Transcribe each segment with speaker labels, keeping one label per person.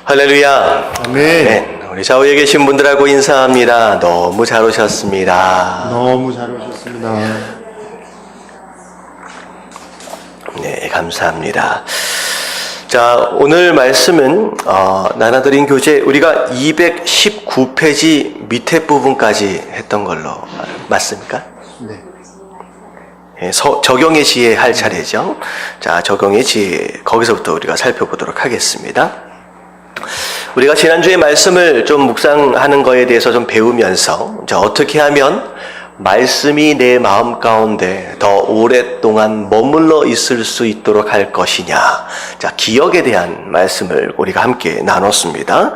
Speaker 1: 할렐루야.
Speaker 2: 아멘.
Speaker 1: 네, 우리 좌우에 계신 분들하고 인사합니다. 너무 잘 오셨습니다.
Speaker 2: 너무 잘 오셨습니다.
Speaker 1: 네, 감사합니다. 자, 오늘 말씀은 나눠드린 교재 우리가 219페이지 밑에 부분까지 했던 걸로 맞습니까?
Speaker 2: 네.
Speaker 1: 예, 적용의 지혜 할 차례죠. 자, 적용의 지혜 거기서부터 우리가 살펴보도록 하겠습니다. 우리가 지난주에 말씀을 좀 묵상하는 거에 대해서 좀 배우면서 어떻게 하면 말씀이 내 마음 가운데 더 오랫동안 머물러 있을 수 있도록 할 것이냐. 자, 기억에 대한 말씀을 우리가 함께 나눴습니다.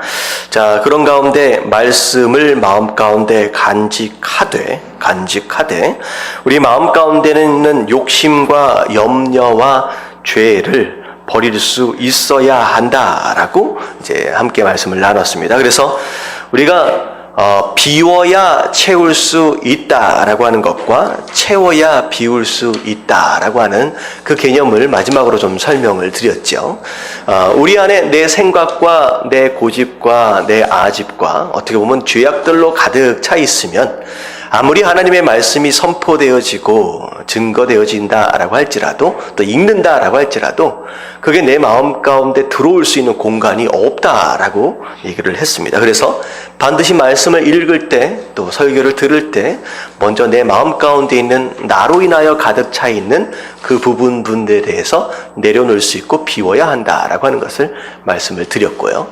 Speaker 1: 자, 그런 가운데 말씀을 마음 가운데 간직하되 우리 마음 가운데는 있는 욕심과 염려와 죄를 버릴 수 있어야 한다라고 이제 함께 말씀을 나눴습니다. 그래서 우리가 비워야 채울 수 있다라고 하는 것과 채워야 비울 수 있다라고 하는 그 개념을 마지막으로 좀 설명을 드렸죠. 우리 안에 내 생각과 내 고집과 내 아집과 어떻게 보면 죄악들로 가득 차 있으면 아무리 하나님의 말씀이 선포되어지고 증거되어진다라고 할지라도 또 읽는다라고 할지라도 그게 내 마음 가운데 들어올 수 있는 공간이 없다라고 얘기를 했습니다. 그래서 반드시 말씀을 읽을 때 또 설교를 들을 때 먼저 내 마음 가운데 있는 나로 인하여 가득 차 있는 그 부분들에 대해서 내려놓을 수 있고 비워야 한다라고 하는 것을 말씀을 드렸고요.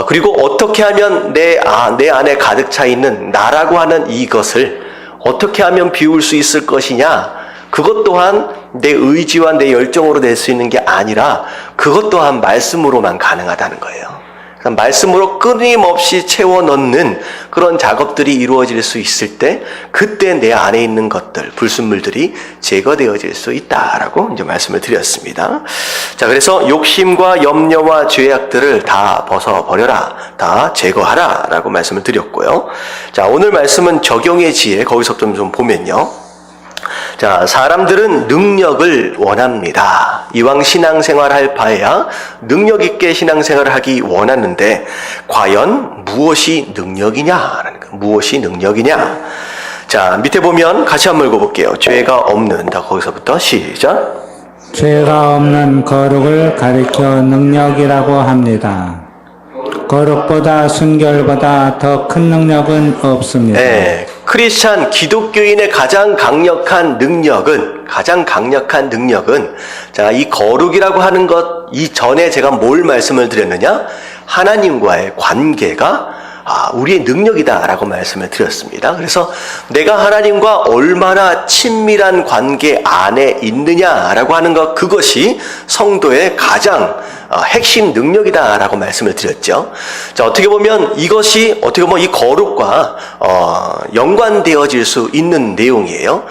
Speaker 1: 그리고 어떻게 하면 내 안에 가득 차 있는 나라고 하는 이것을 어떻게 하면 비울 수 있을 것이냐, 그것 또한 내 의지와 내 열정으로 낼 수 있는 게 아니라 그것 또한 말씀으로만 가능하다는 거예요. 말씀으로 끊임없이 채워 넣는 그런 작업들이 이루어질 수 있을 때 그때 내 안에 있는 것들, 불순물들이 제거되어질 수 있다라고 이제 말씀을 드렸습니다. 자, 그래서 욕심과 염려와 죄악들을 다 벗어버려라, 다 제거하라라고 말씀을 드렸고요. 자, 오늘 말씀은 적용의 지혜, 거기서 좀 보면요. 자, 사람들은 능력을 원합니다. 이왕 신앙생활 할 바에야 능력 있게 신앙생활을 하기 원하는데 과연 무엇이 능력이냐? 무엇이 능력이냐? 자, 밑에 보면 같이 한번 읽어볼게요. 죄가 없는, 다 거기서부터 시작.
Speaker 3: 죄가 없는 거룩을 가리켜 능력이라고 합니다. 거룩보다 순결보다 더 큰 능력은 없습니다.
Speaker 1: 네, 크리스찬 기독교인의 가장 강력한 능력은 자, 이 거룩이라고 하는 것 이전에 제가 뭘 말씀을 드렸느냐? 하나님과의 관계가 우리의 능력이다라고 말씀을 드렸습니다. 그래서 내가 하나님과 얼마나 친밀한 관계 안에 있느냐라고 하는 것, 그것이 성도의 가장 핵심 능력이다라고 말씀을 드렸죠. 자, 어떻게 보면 이것이 어떻게 보면 이 거룩과 연관되어질 수 있는 내용이에요.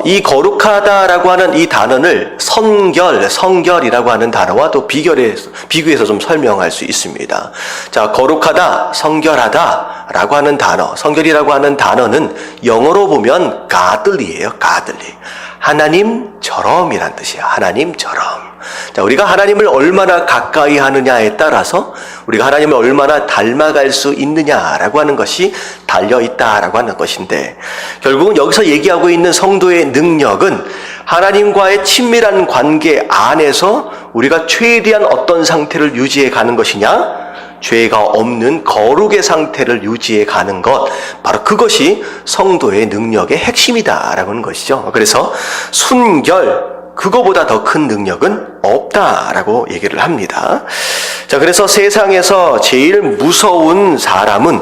Speaker 1: 이 거룩하다라고 하는 이 단어를 성결이라고 하는 단어와 또 비교해서 좀 설명할 수 있습니다. 자, 거룩하다, 성결하다라고 하는 단어, 성결이라고 하는 단어는 영어로 보면 godly예요. godly. 하나님처럼이란 뜻이에요. 하나님처럼. 자, 우리가 하나님을 얼마나 가까이 하느냐에 따라서 우리가 하나님을 얼마나 닮아갈 수 있느냐라고 하는 것이 달려있다라고 하는 것인데, 결국은 여기서 얘기하고 있는 성도의 능력은 하나님과의 친밀한 관계 안에서 우리가 최대한 어떤 상태를 유지해 가는 것이냐? 죄가 없는 거룩의 상태를 유지해 가는 것, 바로 그것이 성도의 능력의 핵심이다라고 하는 것이죠. 그래서 순결, 그거보다 더 큰 능력은 없다라고 얘기를 합니다. 자, 그래서 세상에서 제일 무서운 사람은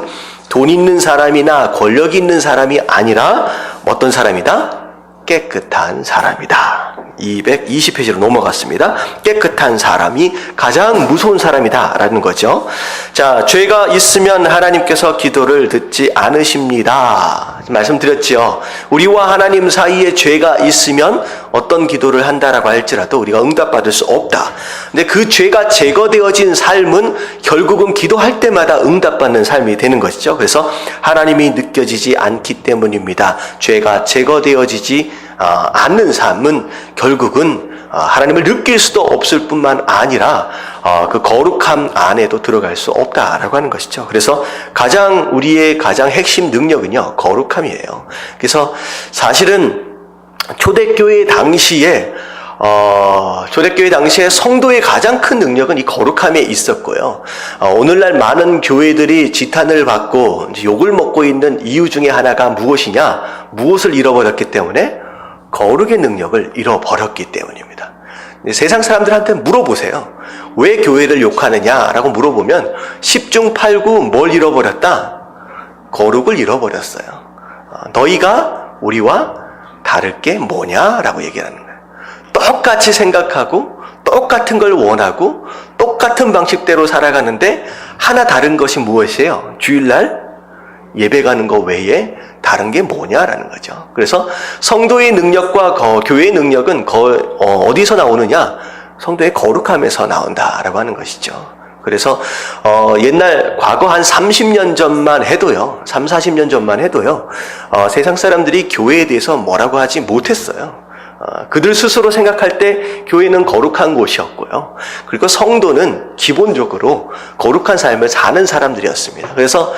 Speaker 1: 돈 있는 사람이나 권력 있는 사람이 아니라 어떤 사람이다? 깨끗한 사람이다. 220페이지로 넘어갔습니다. 깨끗한 사람이 가장 무서운 사람이다 라는 거죠. 자, 죄가 있으면 하나님께서 기도를 듣지 않으십니다. 말씀드렸지요. 우리와 하나님 사이에 죄가 있으면 어떤 기도를 한다라고 할지라도 우리가 응답받을 수 없다. 근데 그 죄가 제거되어진 삶은 결국은 기도할 때마다 응답받는 삶이 되는 것이죠. 그래서 하나님이 느껴지지 않기 때문입니다. 죄가 제거되어지지 않는 삶은 결국은 하나님을 느낄 수도 없을 뿐만 아니라 그 거룩함 안에도 들어갈 수 없다라고 하는 것이죠. 그래서 우리의 가장 핵심 능력은요, 거룩함이에요. 그래서 사실은 초대교회 당시에 성도의 가장 큰 능력은 이 거룩함에 있었고요. 오늘날 많은 교회들이 지탄을 받고 욕을 먹고 있는 이유 중에 하나가 무엇이냐? 무엇을 잃어버렸기 때문에? 거룩의 능력을 잃어버렸기 때문입니다. 세상 사람들한테 물어보세요. 왜 교회를 욕하느냐라고 물어보면 10중 8구 뭘 잃어버렸다? 거룩을 잃어버렸어요. 너희가 우리와 다를 게 뭐냐라고 얘기하는 거예요. 똑같이 생각하고 똑같은 걸 원하고 똑같은 방식대로 살아가는데 하나 다른 것이 무엇이에요? 주일날 예배 가는 거 외에 다른 게 뭐냐라는 거죠. 그래서 성도의 능력과 교회의 능력은 어디서 나오느냐? 성도의 거룩함에서 나온다라고 하는 것이죠. 그래서 과거 한 30년 전만 해도요, 40년 전만 해도요, 세상 사람들이 교회에 대해서 뭐라고 하지 못했어요. 그들 스스로 생각할 때 교회는 거룩한 곳이었고요. 그리고 성도는 기본적으로 거룩한 삶을 사는 사람들이었습니다. 그래서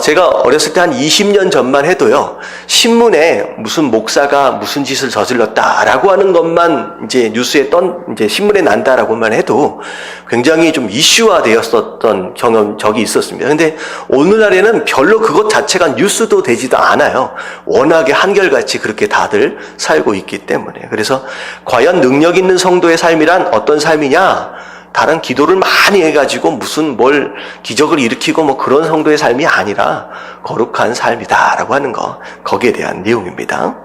Speaker 1: 제가 어렸을 때 한 20년 전만 해도요, 신문에 무슨 목사가 무슨 짓을 저질렀다라고 하는 것만 이제 뉴스에 이제 신문에 난다라고만 해도 굉장히 좀 이슈화 되었었던 적이 있었습니다. 근데 오늘날에는 별로 그것 자체가 뉴스도 되지도 않아요. 워낙에 한결같이 그렇게 다들 살고 있기 때문에. 그래서 과연 능력 있는 성도의 삶이란 어떤 삶이냐? 다른 기도를 많이 해가지고 무슨 뭘 기적을 일으키고 뭐 그런 성도의 삶이 아니라 거룩한 삶이다라고 하는 거, 거기에 대한 내용입니다.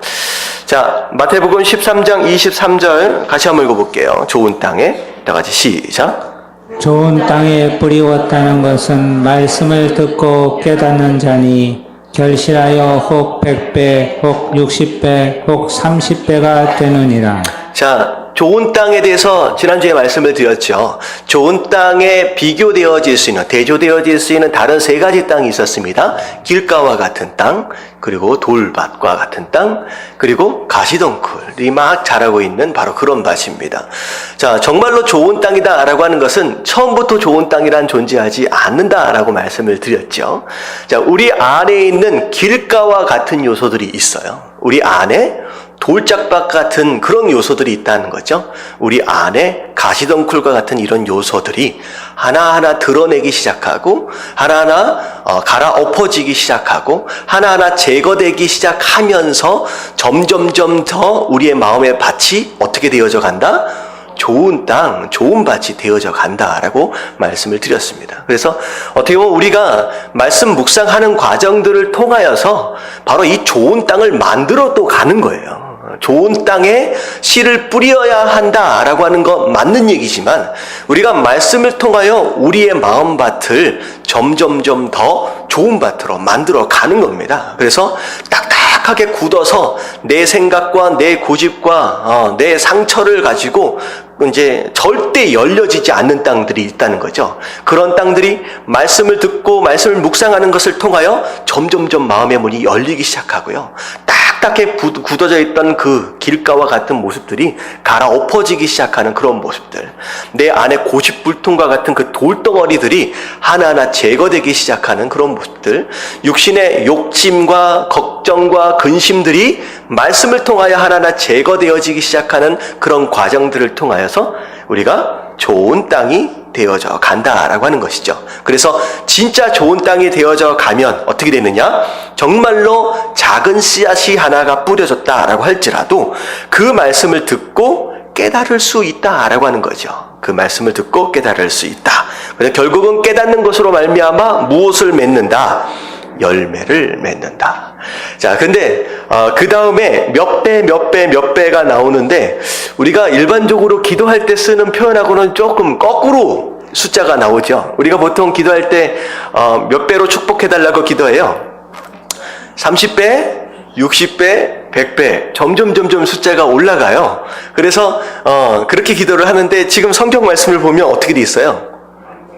Speaker 1: 자, 마태복음 13장 23절 같이 한번 읽어볼게요. 좋은 땅에, 다 같이 시작.
Speaker 3: 좋은 땅에 뿌리웠다는 것은 말씀을 듣고 깨닫는 자니 결실하여 혹 100배, 혹 60배, 혹 30배가 되느니라.
Speaker 1: 자, 좋은 땅에 대해서 지난주에 말씀을 드렸죠. 좋은 땅에 비교되어질 수 있는, 대조되어질 수 있는 다른 세 가지 땅이 있었습니다. 길가와 같은 땅, 그리고 돌밭과 같은 땅, 그리고 가시덩굴이 막 자라고 있는 바로 그런 밭입니다. 자, 정말로 좋은 땅이다라고 하는 것은 처음부터 좋은 땅이란 존재하지 않는다라고 말씀을 드렸죠. 자, 우리 안에 있는 길가와 같은 요소들이 있어요. 우리 안에 돌짝밭 같은 그런 요소들이 있다는 거죠. 우리 안에 가시덩굴과 같은 이런 요소들이 하나하나 드러내기 시작하고 하나하나 갈아엎어지기 시작하고 하나하나 제거되기 시작하면서 점점점 더 우리의 마음의 밭이 어떻게 되어져 간다? 좋은 땅, 좋은 밭이 되어져 간다라고 말씀을 드렸습니다. 그래서 어떻게 보면 우리가 말씀 묵상하는 과정들을 통하여서 바로 이 좋은 땅을 만들어 또 가는 거예요. 좋은 땅에 씨를 뿌려야 한다라고 하는 거 맞는 얘기지만 우리가 말씀을 통하여 우리의 마음밭을 점점점 더 좋은 밭으로 만들어 가는 겁니다. 그래서 딱딱하게 굳어서 내 생각과 내 고집과 내 상처를 가지고 이제 절대 열려지지 않는 땅들이 있다는 거죠. 그런 땅들이 말씀을 듣고 말씀을 묵상하는 것을 통하여 점점점 마음의 문이 열리기 시작하고요. 딱딱하게 굳어져 있던 그 길가와 같은 모습들이 갈아엎어지기 시작하는 그런 모습들, 내 안에 고집불통과 같은 그 돌덩어리들이 하나하나 제거되기 시작하는 그런 모습들, 육신의 욕심과 걱정과 근심들이 말씀을 통하여 하나하나 제거되어지기 시작하는 그런 과정들을 통하여서 우리가 좋은 땅이 되어져 간다라고 하는 것이죠. 그래서 진짜 좋은 땅이 되어져 가면 어떻게 되느냐? 정말로 작은 씨앗이 하나가 뿌려졌다라고 할지라도 그 말씀을 듣고 깨달을 수 있다라고 하는 거죠. 그 말씀을 듣고 깨달을 수 있다. 그래서 결국은 깨닫는 것으로 말미암아 무엇을 맺는다? 열매를 맺는다. 자, 근데 그 다음에 몇 배가 나오는데 우리가 일반적으로 기도할 때 쓰는 표현하고는 조금 거꾸로 숫자가 나오죠. 우리가 보통 기도할 때 몇 배로 축복해달라고 기도해요. 30배, 60배, 100배 점점 숫자가 올라가요. 그래서 그렇게 기도를 하는데 지금 성경 말씀을 보면 어떻게 돼 있어요?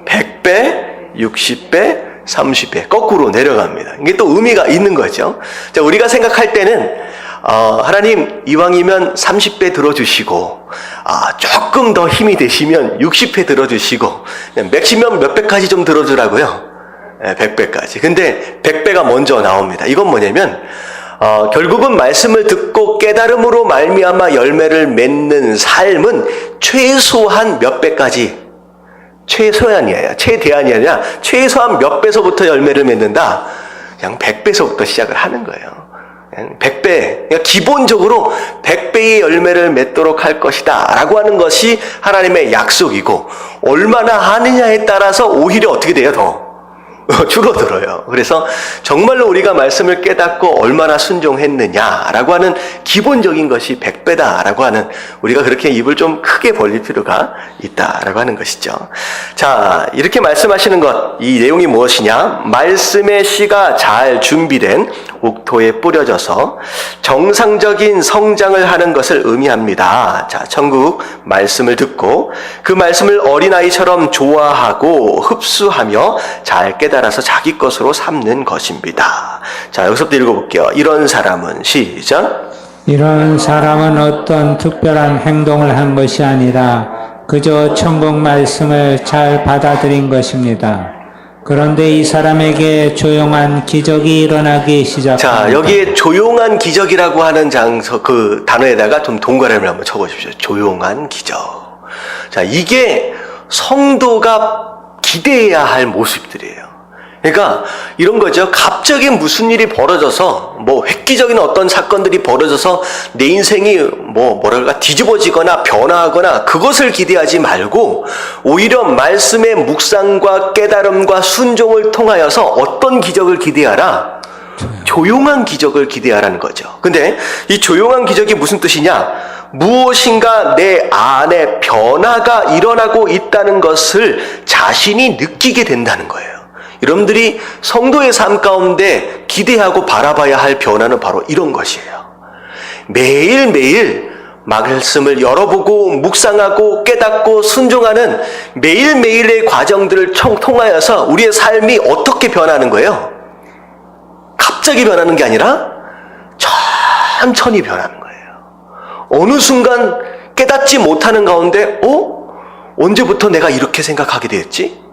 Speaker 1: 100배, 60배, 30배 거꾸로 내려갑니다. 이게 또 의미가 있는 거죠. 자, 우리가 생각할 때는 하나님 이왕이면 30배 들어주시고 조금 더 힘이 되시면 60배 들어주시고 맥시멈 몇 배까지 좀 들어주라고요. 100배까지. 근데 100배가 먼저 나옵니다. 이건 뭐냐면 결국은 말씀을 듣고 깨달음으로 말미암아 열매를 맺는 삶은 최소한 몇 배까지, 최소한이에요. 최대한이 아니라 최소한 몇 배서부터 열매를 맺는다. 그냥 100배서부터 시작을 하는 거예요. 100배, 그러니까 기본적으로 100배의 열매를 맺도록 할 것이다 라고 하는 것이 하나님의 약속이고, 얼마나 하느냐에 따라서 오히려 어떻게 돼요? 더 줄어들어요. 그래서 정말로 우리가 말씀을 깨닫고 얼마나 순종했느냐라고 하는 기본적인 것이 100배다라고 하는, 우리가 그렇게 입을 좀 크게 벌릴 필요가 있다라고 하는 것이죠. 자, 이렇게 말씀하시는 것, 이 내용이 무엇이냐? 말씀의 씨가 잘 준비된 옥토에 뿌려져서 정상적인 성장을 하는 것을 의미합니다. 자, 천국 말씀을 듣고 그 말씀을 어린아이처럼 좋아하고 흡수하며 잘 깨달아서 자기 것으로 삼는 것입니다. 자, 여기서부터 읽어볼게요. 이런 사람은, 시작.
Speaker 3: 이런 사람은 어떤 특별한 행동을 한 것이 아니라 그저 천국 말씀을 잘 받아들인 것입니다. 그런데 이 사람에게 조용한 기적이 일어나기 시작합니다.
Speaker 1: 자, 여기에 조용한 기적이라고 하는 그 단어에다가 좀 동그라미를 한번 쳐보십시오. 조용한 기적. 자, 이게 성도가 기대해야 할 모습들이에요. 그러니까 이런 거죠. 갑자기 무슨 일이 벌어져서, 획기적인 어떤 사건들이 벌어져서 내 인생이 뭐랄까 뒤집어지거나 변화하거나 그것을 기대하지 말고, 오히려 말씀의 묵상과 깨달음과 순종을 통하여서 어떤 기적을 기대하라? 조용한 기적을 기대하라는 거죠. 근데 이 조용한 기적이 무슨 뜻이냐? 무엇인가 내 안에 변화가 일어나고 있다는 것을 자신이 느끼게 된다는 거예요. 여러분들이 성도의 삶 가운데 기대하고 바라봐야 할 변화는 바로 이런 것이에요. 매일매일 말씀을 열어보고 묵상하고 깨닫고 순종하는 매일매일의 과정들을 통하여서 우리의 삶이 어떻게 변하는 거예요? 갑자기 변하는 게 아니라 천천히 변하는 거예요. 어느 순간 깨닫지 못하는 가운데 언제부터 내가 이렇게 생각하게 되었지?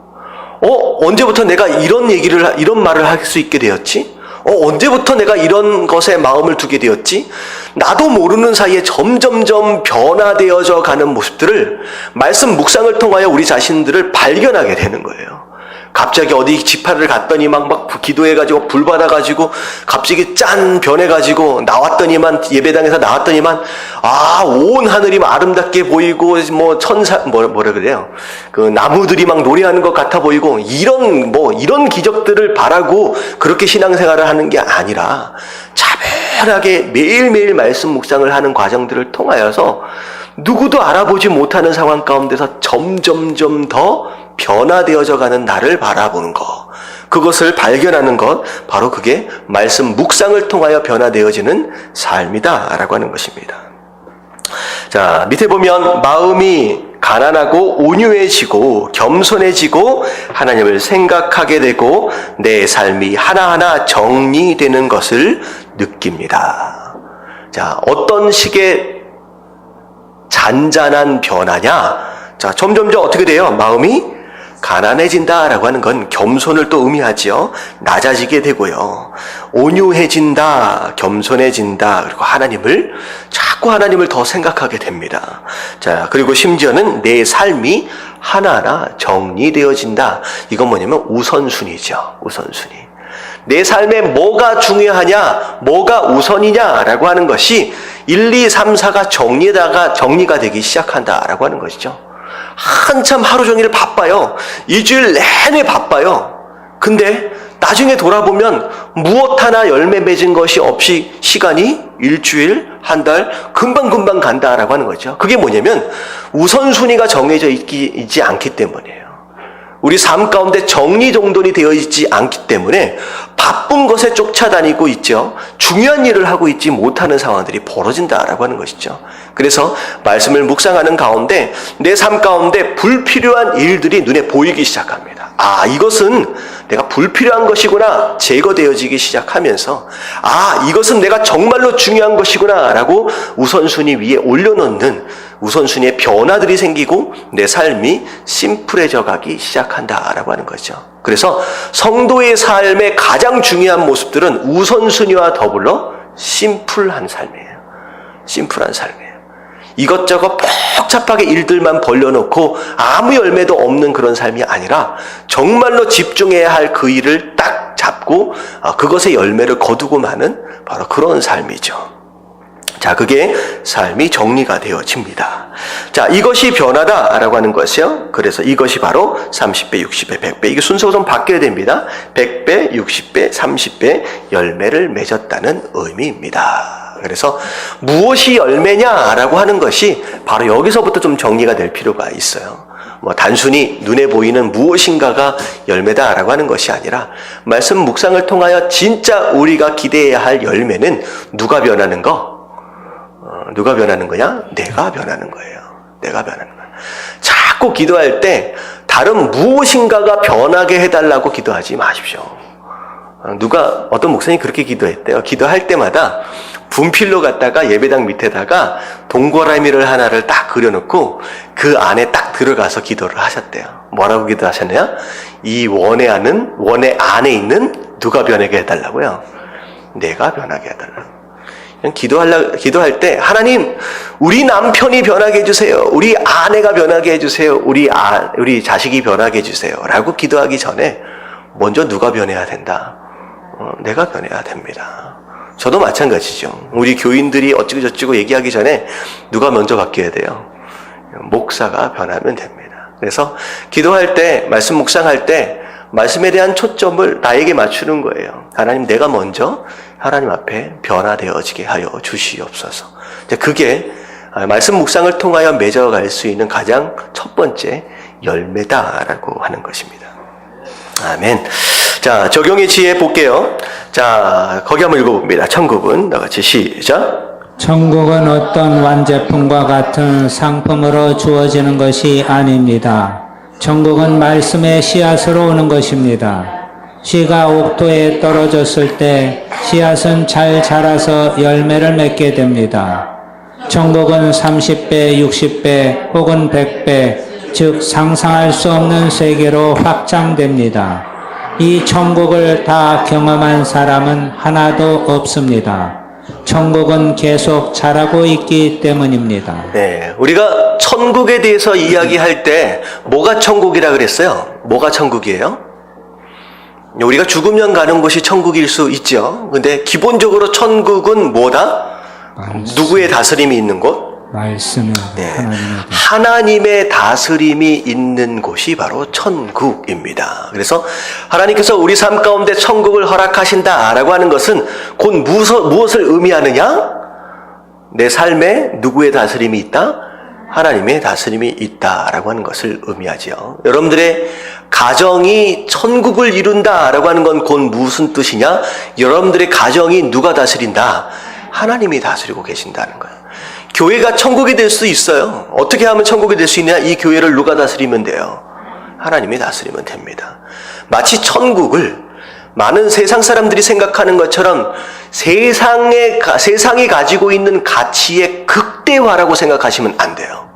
Speaker 1: 언제부터 내가 이런 말을 할 수 있게 되었지? 언제부터 내가 이런 것에 마음을 두게 되었지? 나도 모르는 사이에 점점점 변화되어져 가는 모습들을 말씀 묵상을 통하여 우리 자신들을 발견하게 되는 거예요. 갑자기 어디 지파를 갔더니 막 기도해가지고 불 받아가지고 갑자기 짠 변해가지고 나왔더니만, 예배당에서 나왔더니만 온 하늘이 막 아름답게 보이고 천사 뭐라 그래요? 그 나무들이 막 노래하는 것 같아 보이고, 이런 기적들을 바라고 그렇게 신앙생활을 하는 게 아니라 차분하게 매일매일 말씀 묵상을 하는 과정들을 통하여서 누구도 알아보지 못하는 상황 가운데서 점점점 더 변화되어져 가는 나를 바라보는 것, 그것을 발견하는 것, 바로 그게 말씀 묵상을 통하여 변화되어지는 삶이다 라고 하는 것입니다. 자, 밑에 보면 마음이 가난하고 온유해지고 겸손해지고 하나님을 생각하게 되고 내 삶이 하나하나 정리되는 것을 느낍니다. 자, 어떤 식의 잔잔한 변화냐? 자, 점점점 어떻게 돼요? 마음이 가난해진다라고 하는 건 겸손을 또 의미하지요. 낮아지게 되고요. 온유해진다, 겸손해진다, 그리고 자꾸 하나님을 더 생각하게 됩니다. 자, 그리고 심지어는 내 삶이 하나하나 정리되어진다. 이건 뭐냐면 우선순위죠. 우선순위. 내 삶에 뭐가 중요하냐, 뭐가 우선이냐라고 하는 것이 1, 2, 3, 4가 정리가 되기 시작한다라고 하는 것이죠. 한참 하루 종일 바빠요. 2주일 내내 바빠요. 근데 나중에 돌아보면 무엇 하나 열매 맺은 것이 없이 시간이 일주일, 한 달 금방금방 간다라고 하는 거죠. 그게 뭐냐면 우선순위가 정해져 있지 않기 때문이에요. 우리 삶 가운데 정리정돈이 되어 있지 않기 때문에 바쁜 것에 쫓아다니고 있죠. 중요한 일을 하고 있지 못하는 상황들이 벌어진다라고 하는 것이죠. 그래서 말씀을 묵상하는 가운데 내 삶 가운데 불필요한 일들이 눈에 보이기 시작합니다. 아, 이것은 내가 불필요한 것이구나 제거되어지기 시작하면서, 아, 이것은 내가 정말로 중요한 것이구나 라고 우선순위 위에 올려놓는 우선순위의 변화들이 생기고 내 삶이 심플해져 가기 시작한다라고 하는 거죠. 그래서 성도의 삶의 가장 중요한 모습들은 우선순위와 더불어 심플한 삶이에요. 심플한 삶이에요. 이것저것 복잡하게 일들만 벌려놓고 아무 열매도 없는 그런 삶이 아니라 정말로 집중해야 할 그 일을 딱 잡고 그것의 열매를 거두고 마는 바로 그런 삶이죠. 자, 그게 삶이 정리가 되어집니다. 자, 이것이 변화다라고 하는 것이요. 그래서 이것이 바로 30배, 60배, 100배. 이게 순서가 좀 바뀌어야 됩니다. 100배, 60배, 30배 열매를 맺었다는 의미입니다. 그래서 무엇이 열매냐라고 하는 것이 바로 여기서부터 좀 정리가 될 필요가 있어요. 단순히 눈에 보이는 무엇인가가 열매다라고 하는 것이 아니라 말씀 묵상을 통하여 진짜 우리가 기대해야 할 열매는 누가 변하는 거? 누가 변하는 거냐? 내가 변하는 거예요. 내가 변하는 거예요. 자꾸 기도할 때 다른 무엇인가가 변하게 해달라고 기도하지 마십시오. 어떤 목사님이 그렇게 기도했대요. 기도할 때마다 분필로 갖다가 예배당 밑에다가 동그라미를 하나를 딱 그려놓고 그 안에 딱 들어가서 기도를 하셨대요. 뭐라고 기도하셨나요? 이 원의 안에 있는 누가 변하게 해달라고요? 내가 변하게 해달라고. 그냥 기도할 때 하나님, 우리 남편이 변하게 해주세요. 우리 아내가 변하게 해주세요. 우리 자식이 변하게 해주세요. 라고 기도하기 전에 먼저 누가 변해야 된다? 내가 변해야 됩니다. 저도 마찬가지죠. 우리 교인들이 어찌고저찌고 얘기하기 전에 누가 먼저 바뀌어야 돼요? 목사가 변하면 됩니다. 그래서 기도할 때, 말씀 묵상할 때 말씀에 대한 초점을 나에게 맞추는 거예요. 하나님, 내가 먼저 하나님 앞에 변화되어지게 하여 주시옵소서. 그게 말씀 묵상을 통하여 맺어갈 수 있는 가장 첫 번째 열매다라고 하는 것입니다. 아멘. 자, 적용의 지혜 볼게요. 자, 거기 한번 읽어봅니다. 천국은 나같이 시작.
Speaker 3: 천국은 어떤 완제품과 같은 상품으로 주어지는 것이 아닙니다. 천국은 말씀의 씨앗으로 오는 것입니다. 씨가 옥토에 떨어졌을 때 씨앗은 잘 자라서 열매를 맺게 됩니다. 천국은 30배, 60배 혹은 100배, 즉 상상할 수 없는 세계로 확장됩니다. 이 천국을 다 경험한 사람은 하나도 없습니다. 천국은 계속 자라고 있기 때문입니다.
Speaker 1: 네, 우리가 천국에 대해서 이야기할 때 뭐가 천국이라 그랬어요? 뭐가 천국이에요? 우리가 죽으면 가는 곳이 천국일 수 있죠. 근데 기본적으로 천국은 뭐다? 누구의 다스림이 있는 곳?
Speaker 3: 말씀은
Speaker 1: 하나님의 다스림이 있는 곳이 바로 천국입니다. 그래서 하나님께서 우리 삶 가운데 천국을 허락하신다라고 하는 것은 곧 무엇을 의미하느냐? 내 삶에 누구의 다스림이 있다? 하나님의 다스림이 있다라고 하는 것을 의미하죠. 여러분들의 가정이 천국을 이룬다라고 하는 건 곧 무슨 뜻이냐? 여러분들의 가정이 누가 다스린다? 하나님이 다스리고 계신다는 거예요. 교회가 천국이 될 수 있어요. 어떻게 하면 천국이 될 수 있냐? 이 교회를 누가 다스리면 돼요? 하나님이 다스리면 됩니다. 마치 천국을 많은 세상 사람들이 생각하는 것처럼 세상이 가지고 있는 가치의 극대화라고 생각하시면 안 돼요.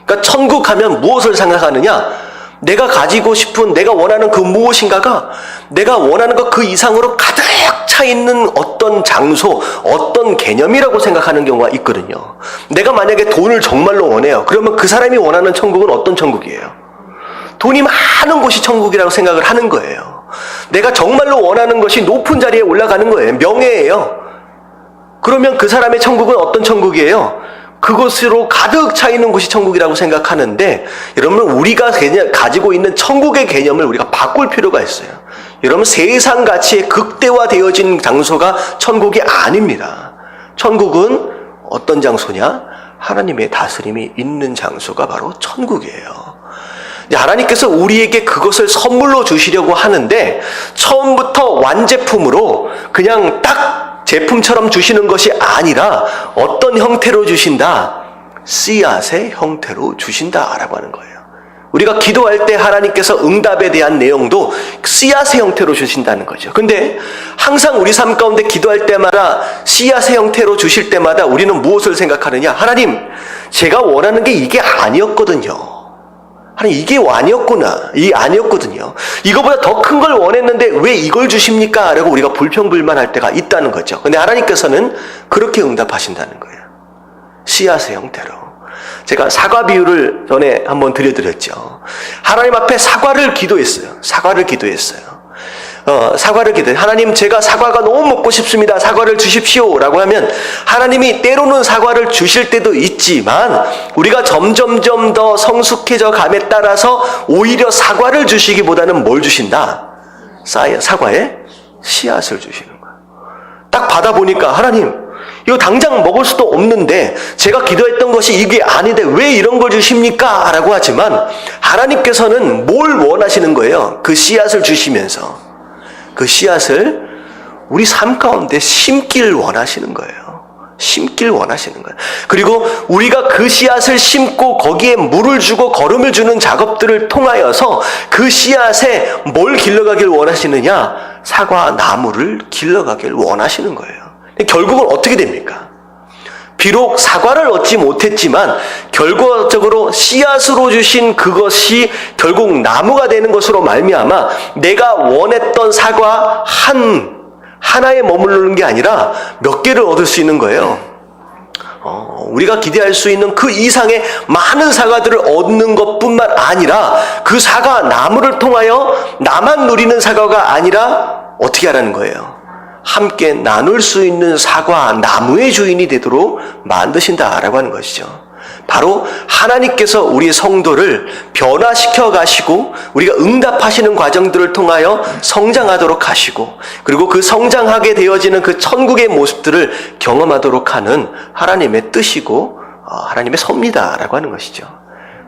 Speaker 1: 그러니까 천국 하면 무엇을 생각하느냐? 내가 가지고 싶은, 내가 원하는 그 무엇인가가 내가 원하는 것 그 이상으로 가득 차 있는 어떤 장소, 어떤 개념이라고 생각하는 경우가 있거든요. 내가 만약에 돈을 정말로 원해요. 그러면 그 사람이 원하는 천국은 어떤 천국이에요? 돈이 많은 곳이 천국이라고 생각을 하는 거예요. 내가 정말로 원하는 것이 높은 자리에 올라가는 거예요. 명예예요. 그러면 그 사람의 천국은 어떤 천국이에요? 그것으로 가득 차 있는 곳이 천국이라고 생각하는데, 여러분, 우리가 가지고 있는 천국의 개념을 우리가 바꿀 필요가 있어요. 여러분, 세상 가치에 극대화되어진 장소가 천국이 아닙니다. 천국은 어떤 장소냐? 하나님의 다스림이 있는 장소가 바로 천국이에요. 하나님께서 우리에게 그것을 선물로 주시려고 하는데, 처음부터 완제품으로 그냥 딱 제품처럼 주시는 것이 아니라 어떤 형태로 주신다? 씨앗의 형태로 주신다라고 하는 거예요. 우리가 기도할 때 하나님께서 응답에 대한 내용도 씨앗의 형태로 주신다는 거죠. 근데 항상 우리 삶 가운데 기도할 때마다 씨앗의 형태로 주실 때마다 우리는 무엇을 생각하느냐? 하나님, 제가 원하는 게 이게 아니었거든요. 하나님, 이게 아니었구나. 이게 아니었거든요. 이거보다 더 큰 걸 원했는데 왜 이걸 주십니까? 라고 우리가 불평불만할 때가 있다는 거죠. 근데 하나님께서는 그렇게 응답하신다는 거예요. 씨앗의 형태로. 제가 사과 비유를 전에 한번 들려드렸죠. 하나님 앞에 사과를 기도했어요. 사과를 기도했어요. 하나님, 제가 사과가 너무 먹고 싶습니다. 사과를 주십시오. 라고 하면 하나님이 때로는 사과를 주실 때도 있지만 우리가 점점점 더 성숙해져 감에 따라서 오히려 사과를 주시기보다는 뭘 주신다? 사과의 씨앗을 주시는 거예요. 딱 받아보니까 하나님, 이거 당장 먹을 수도 없는데 제가 기도했던 것이 이게 아닌데 왜 이런 걸 주십니까? 라고 하지만 하나님께서는 뭘 원하시는 거예요? 그 씨앗을 주시면서 그 씨앗을 우리 삶 가운데 심길 원하시는 거예요. 심길 원하시는 거예요. 그리고 우리가 그 씨앗을 심고 거기에 물을 주고 거름을 주는 작업들을 통하여서 그 씨앗에 뭘 길러가길 원하시느냐? 사과 나무를 길러가길 원하시는 거예요. 결국은 어떻게 됩니까? 비록 사과를 얻지 못했지만 결과적으로 씨앗으로 주신 그것이 결국 나무가 되는 것으로 말미암아 내가 원했던 사과 하나에 머무르는 게 아니라 몇 개를 얻을 수 있는 거예요. 우리가 기대할 수 있는 그 이상의 많은 사과들을 얻는 것뿐만 아니라 그 사과 나무를 통하여 나만 누리는 사과가 아니라 어떻게 하라는 거예요? 함께 나눌 수 있는 사과 나무의 주인이 되도록 만드신다라고 하는 것이죠. 바로 하나님께서 우리 성도를 변화시켜 가시고 우리가 응답하시는 과정들을 통하여 성장하도록 하시고 그리고 그 성장하게 되어지는 그 천국의 모습들을 경험하도록 하는 하나님의 뜻이고 하나님의 섭리다라고 하는 것이죠.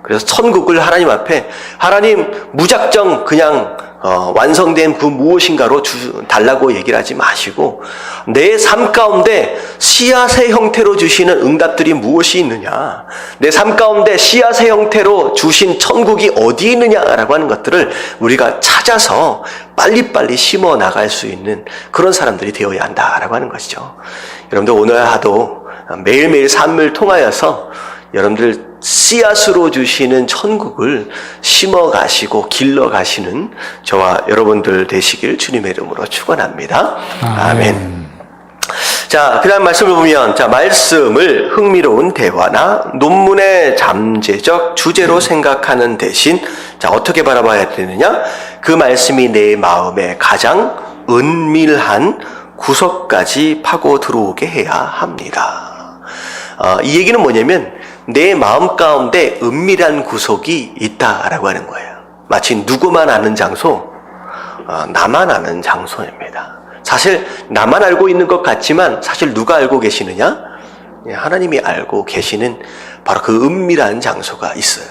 Speaker 1: 그래서 천국을 하나님 앞에 하나님 무작정 그냥 완성된 그 무엇인가로 달라고 얘기를 하지 마시고 내 삶 가운데 씨앗의 형태로 주시는 응답들이 무엇이 있느냐, 내 삶 가운데 씨앗의 형태로 주신 천국이 어디 있느냐라고 하는 것들을 우리가 찾아서 빨리빨리 심어 나갈 수 있는 그런 사람들이 되어야 한다라고 하는 것이죠. 여러분들 오늘 하도 매일매일 삶을 통하여서 여러분들 씨앗으로 주시는 천국을 심어가시고 길러가시는 저와 여러분들 되시길 주님의 이름으로 축원합니다. 아멘. 자, 그 다음 말씀을 보면, 자, 말씀을 흥미로운 대화나 논문의 잠재적 주제로 생각하는 대신, 자, 어떻게 바라봐야 되느냐? 그 말씀이 내 마음에 가장 은밀한 구석까지 파고 들어오게 해야 합니다. 이 얘기는 뭐냐면, 내 마음 가운데 은밀한 구석이 있다라고 하는 거예요. 마치 누구만 아는 장소, 나만 아는 장소입니다. 사실 나만 알고 있는 것 같지만 사실 누가 알고 계시느냐? 하나님이 알고 계시는 바로 그 은밀한 장소가 있어요.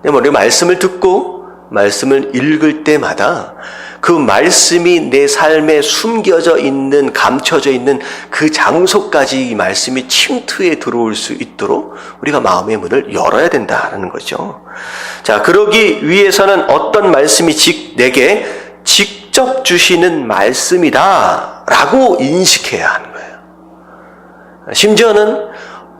Speaker 1: 우리 말씀을 듣고 말씀을 읽을 때마다 그 말씀이 내 삶에 숨겨져 있는, 감춰져 있는 그 장소까지 이 말씀이 침투해 들어올 수 있도록 우리가 마음의 문을 열어야 된다는 거죠. 자, 그러기 위해서는 어떤 말씀이 내게 직접 주시는 말씀이다 라고 인식해야 하는 거예요. 심지어는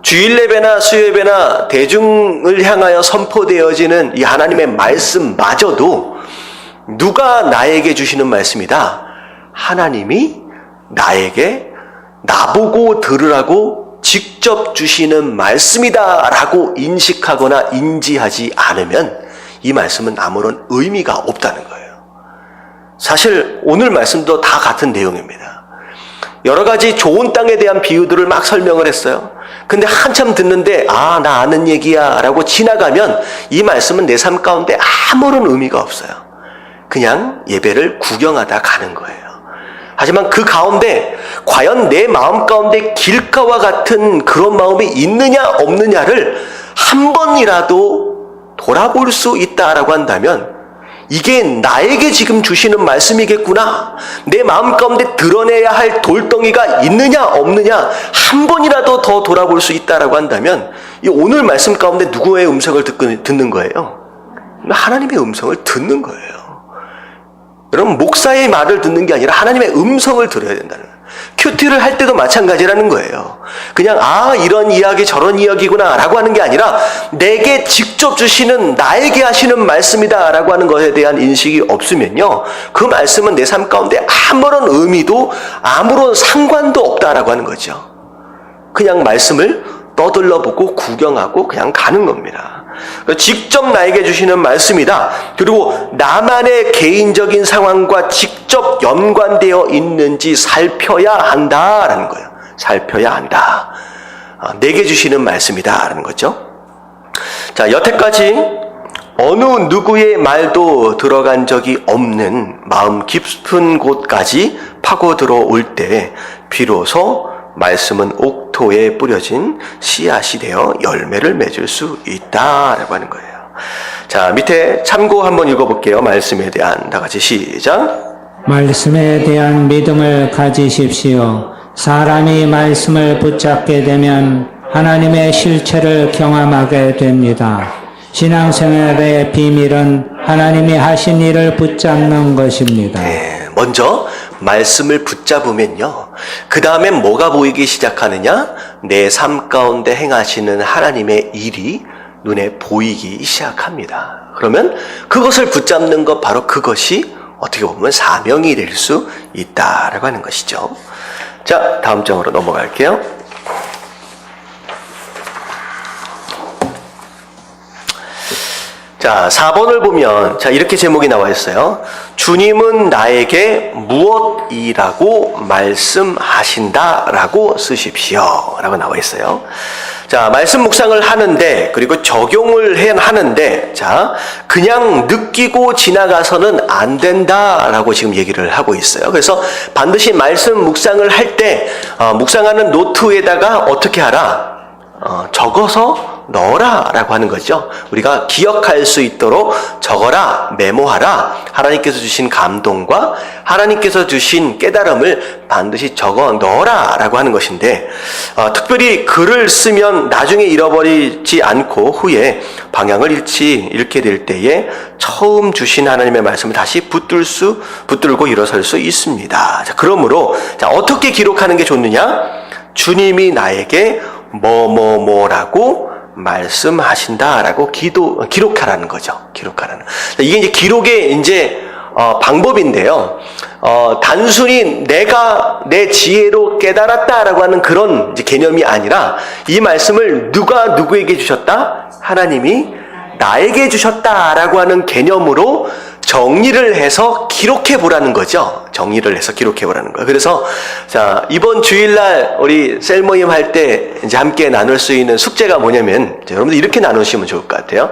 Speaker 1: 주일 예배나 수요예배나 대중을 향하여 선포되어지는 이 하나님의 말씀마저도 누가 나에게 주시는 말씀이다? 하나님이 나보고 들으라고 직접 주시는 말씀이다 라고 인식하거나 인지하지 않으면 이 말씀은 아무런 의미가 없다는 거예요. 사실 오늘 말씀도 다 같은 내용입니다. 여러 가지 좋은 땅에 대한 비유들을 막 설명을 했어요. 근데 한참 듣는데 나 아는 얘기야 라고 지나가면 이 말씀은 내 삶 가운데 아무런 의미가 없어요. 그냥 예배를 구경하다 가는 거예요. 하지만 그 가운데 과연 내 마음 가운데 길가와 같은 그런 마음이 있느냐 없느냐를 한 번이라도 돌아볼 수 있다라고 한다면 이게 나에게 지금 주시는 말씀이겠구나. 내 마음 가운데 드러내야 할 돌덩이가 있느냐 없느냐 한 번이라도 더 돌아볼 수 있다라고 한다면 이 오늘 말씀 가운데 누구의 음성을 듣는 거예요? 하나님의 음성을 듣는 거예요. 여러분, 목사의 말을 듣는 게 아니라 하나님의 음성을 들어야 된다는 거예요. 큐티를 할 때도 마찬가지라는 거예요. 그냥 이런 이야기 저런 이야기구나 라고 하는 게 아니라 내게 직접 주시는, 나에게 하시는 말씀이다 라고 하는 것에 대한 인식이 없으면요, 그 말씀은 내 삶 가운데 아무런 의미도 아무런 상관도 없다라고 하는 거죠. 그냥 말씀을 떠들러보고 구경하고 그냥 가는 겁니다. 직접 나에게 주시는 말씀이다. 그리고 나만의 개인적인 상황과 직접 연관되어 있는지 살펴야 한다라는 거예요. 살펴야 한다. 내게 주시는 말씀이다라는 거죠. 자, 여태까지 어느 누구의 말도 들어간 적이 없는 마음 깊은 곳까지 파고 들어올 때 비로소 말씀은 옥토에 뿌려진 씨앗이 되어 열매를 맺을 수 있다라고 하는 거예요. 자, 밑에 참고 한번 읽어볼게요. 말씀에 대한, 다 같이 시작.
Speaker 3: 말씀에 대한 믿음을 가지십시오. 사람이 말씀을 붙잡게 되면 하나님의 실체를 경험하게 됩니다. 신앙생활의 비밀은 하나님이 하신 일을 붙잡는 것입니다.
Speaker 1: 네, 먼저 말씀을 붙잡으면요, 그 다음엔 뭐가 보이기 시작하느냐? 내 삶 가운데 행하시는 하나님의 일이 눈에 보이기 시작합니다. 그러면 그것을 붙잡는 것, 바로 그것이 어떻게 보면 사명이 될 수 있다라고 하는 것이죠. 자, 다음 장으로 넘어갈게요. 자, 4번을 보면, 자, 이렇게 제목이 나와 있어요. 주님은 나에게 무엇이라고 말씀하신다라고 쓰십시오. 라고 나와 있어요. 자, 말씀 묵상을 하는데, 그리고 적용을 하는데, 자, 그냥 느끼고 지나가서는 안 된다라고 지금 얘기를 하고 있어요. 그래서 반드시 말씀 묵상을 할 때, 묵상하는 노트에다가 어떻게 하라? 적어서 넣어라 라고 하는 거죠. 우리가 기억할 수 있도록 적어라, 메모하라. 하나님께서 주신 감동과 하나님께서 주신 깨달음을 반드시 적어 넣어라 라고 하는 것인데, 특별히 글을 쓰면 나중에 잃어버리지 않고 후에 방향을 잃게 될 때에 처음 주신 하나님의 말씀을 다시 붙들고 일어설 수 있습니다. 자, 그러므로, 자, 어떻게 기록하는 게 좋느냐? 주님이 나에게 뭐라고 말씀하신다라고 기록하라는 거죠. 기록하라는. 이게 이제 기록의 방법인데요. 단순히 내가 내 지혜로 깨달았다라고 하는 그런 이제 개념이 아니라, 이 말씀을 누가 누구에게 주셨다? 하나님이 나에게 주셨다라고 하는 개념으로 정리를 해서 기록해 보라는 거죠. 정리를 해서 기록해 보라는 거예요. 그래서, 자, 이번 주일날 우리 셀 모임 할 때 이제 함께 나눌 수 있는 숙제가 뭐냐면, 여러분들 이렇게 나누시면 좋을 것 같아요.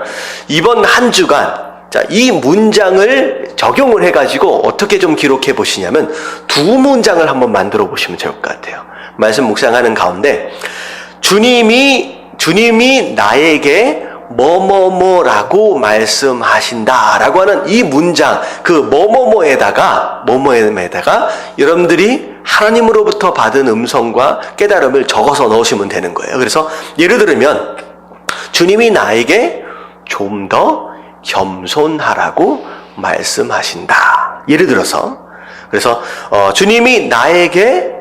Speaker 1: 이번 한 주간, 자, 이 문장을 적용을 해가지고 어떻게 좀 기록해 보시냐면, 두 문장을 한번 만들어 보시면 좋을 것 같아요. 말씀 묵상하는 가운데, 주님이 나에게 뭐뭐뭐라고 말씀하신다라고 하는 이 문장, 그 뭐뭐뭐에다가 여러분들이 하나님으로부터 받은 음성과 깨달음을 적어서 넣으시면 되는 거예요. 그래서 예를 들면, 주님이 나에게 좀 더 겸손하라고 말씀하신다. 예를 들어서, 그래서 주님이 나에게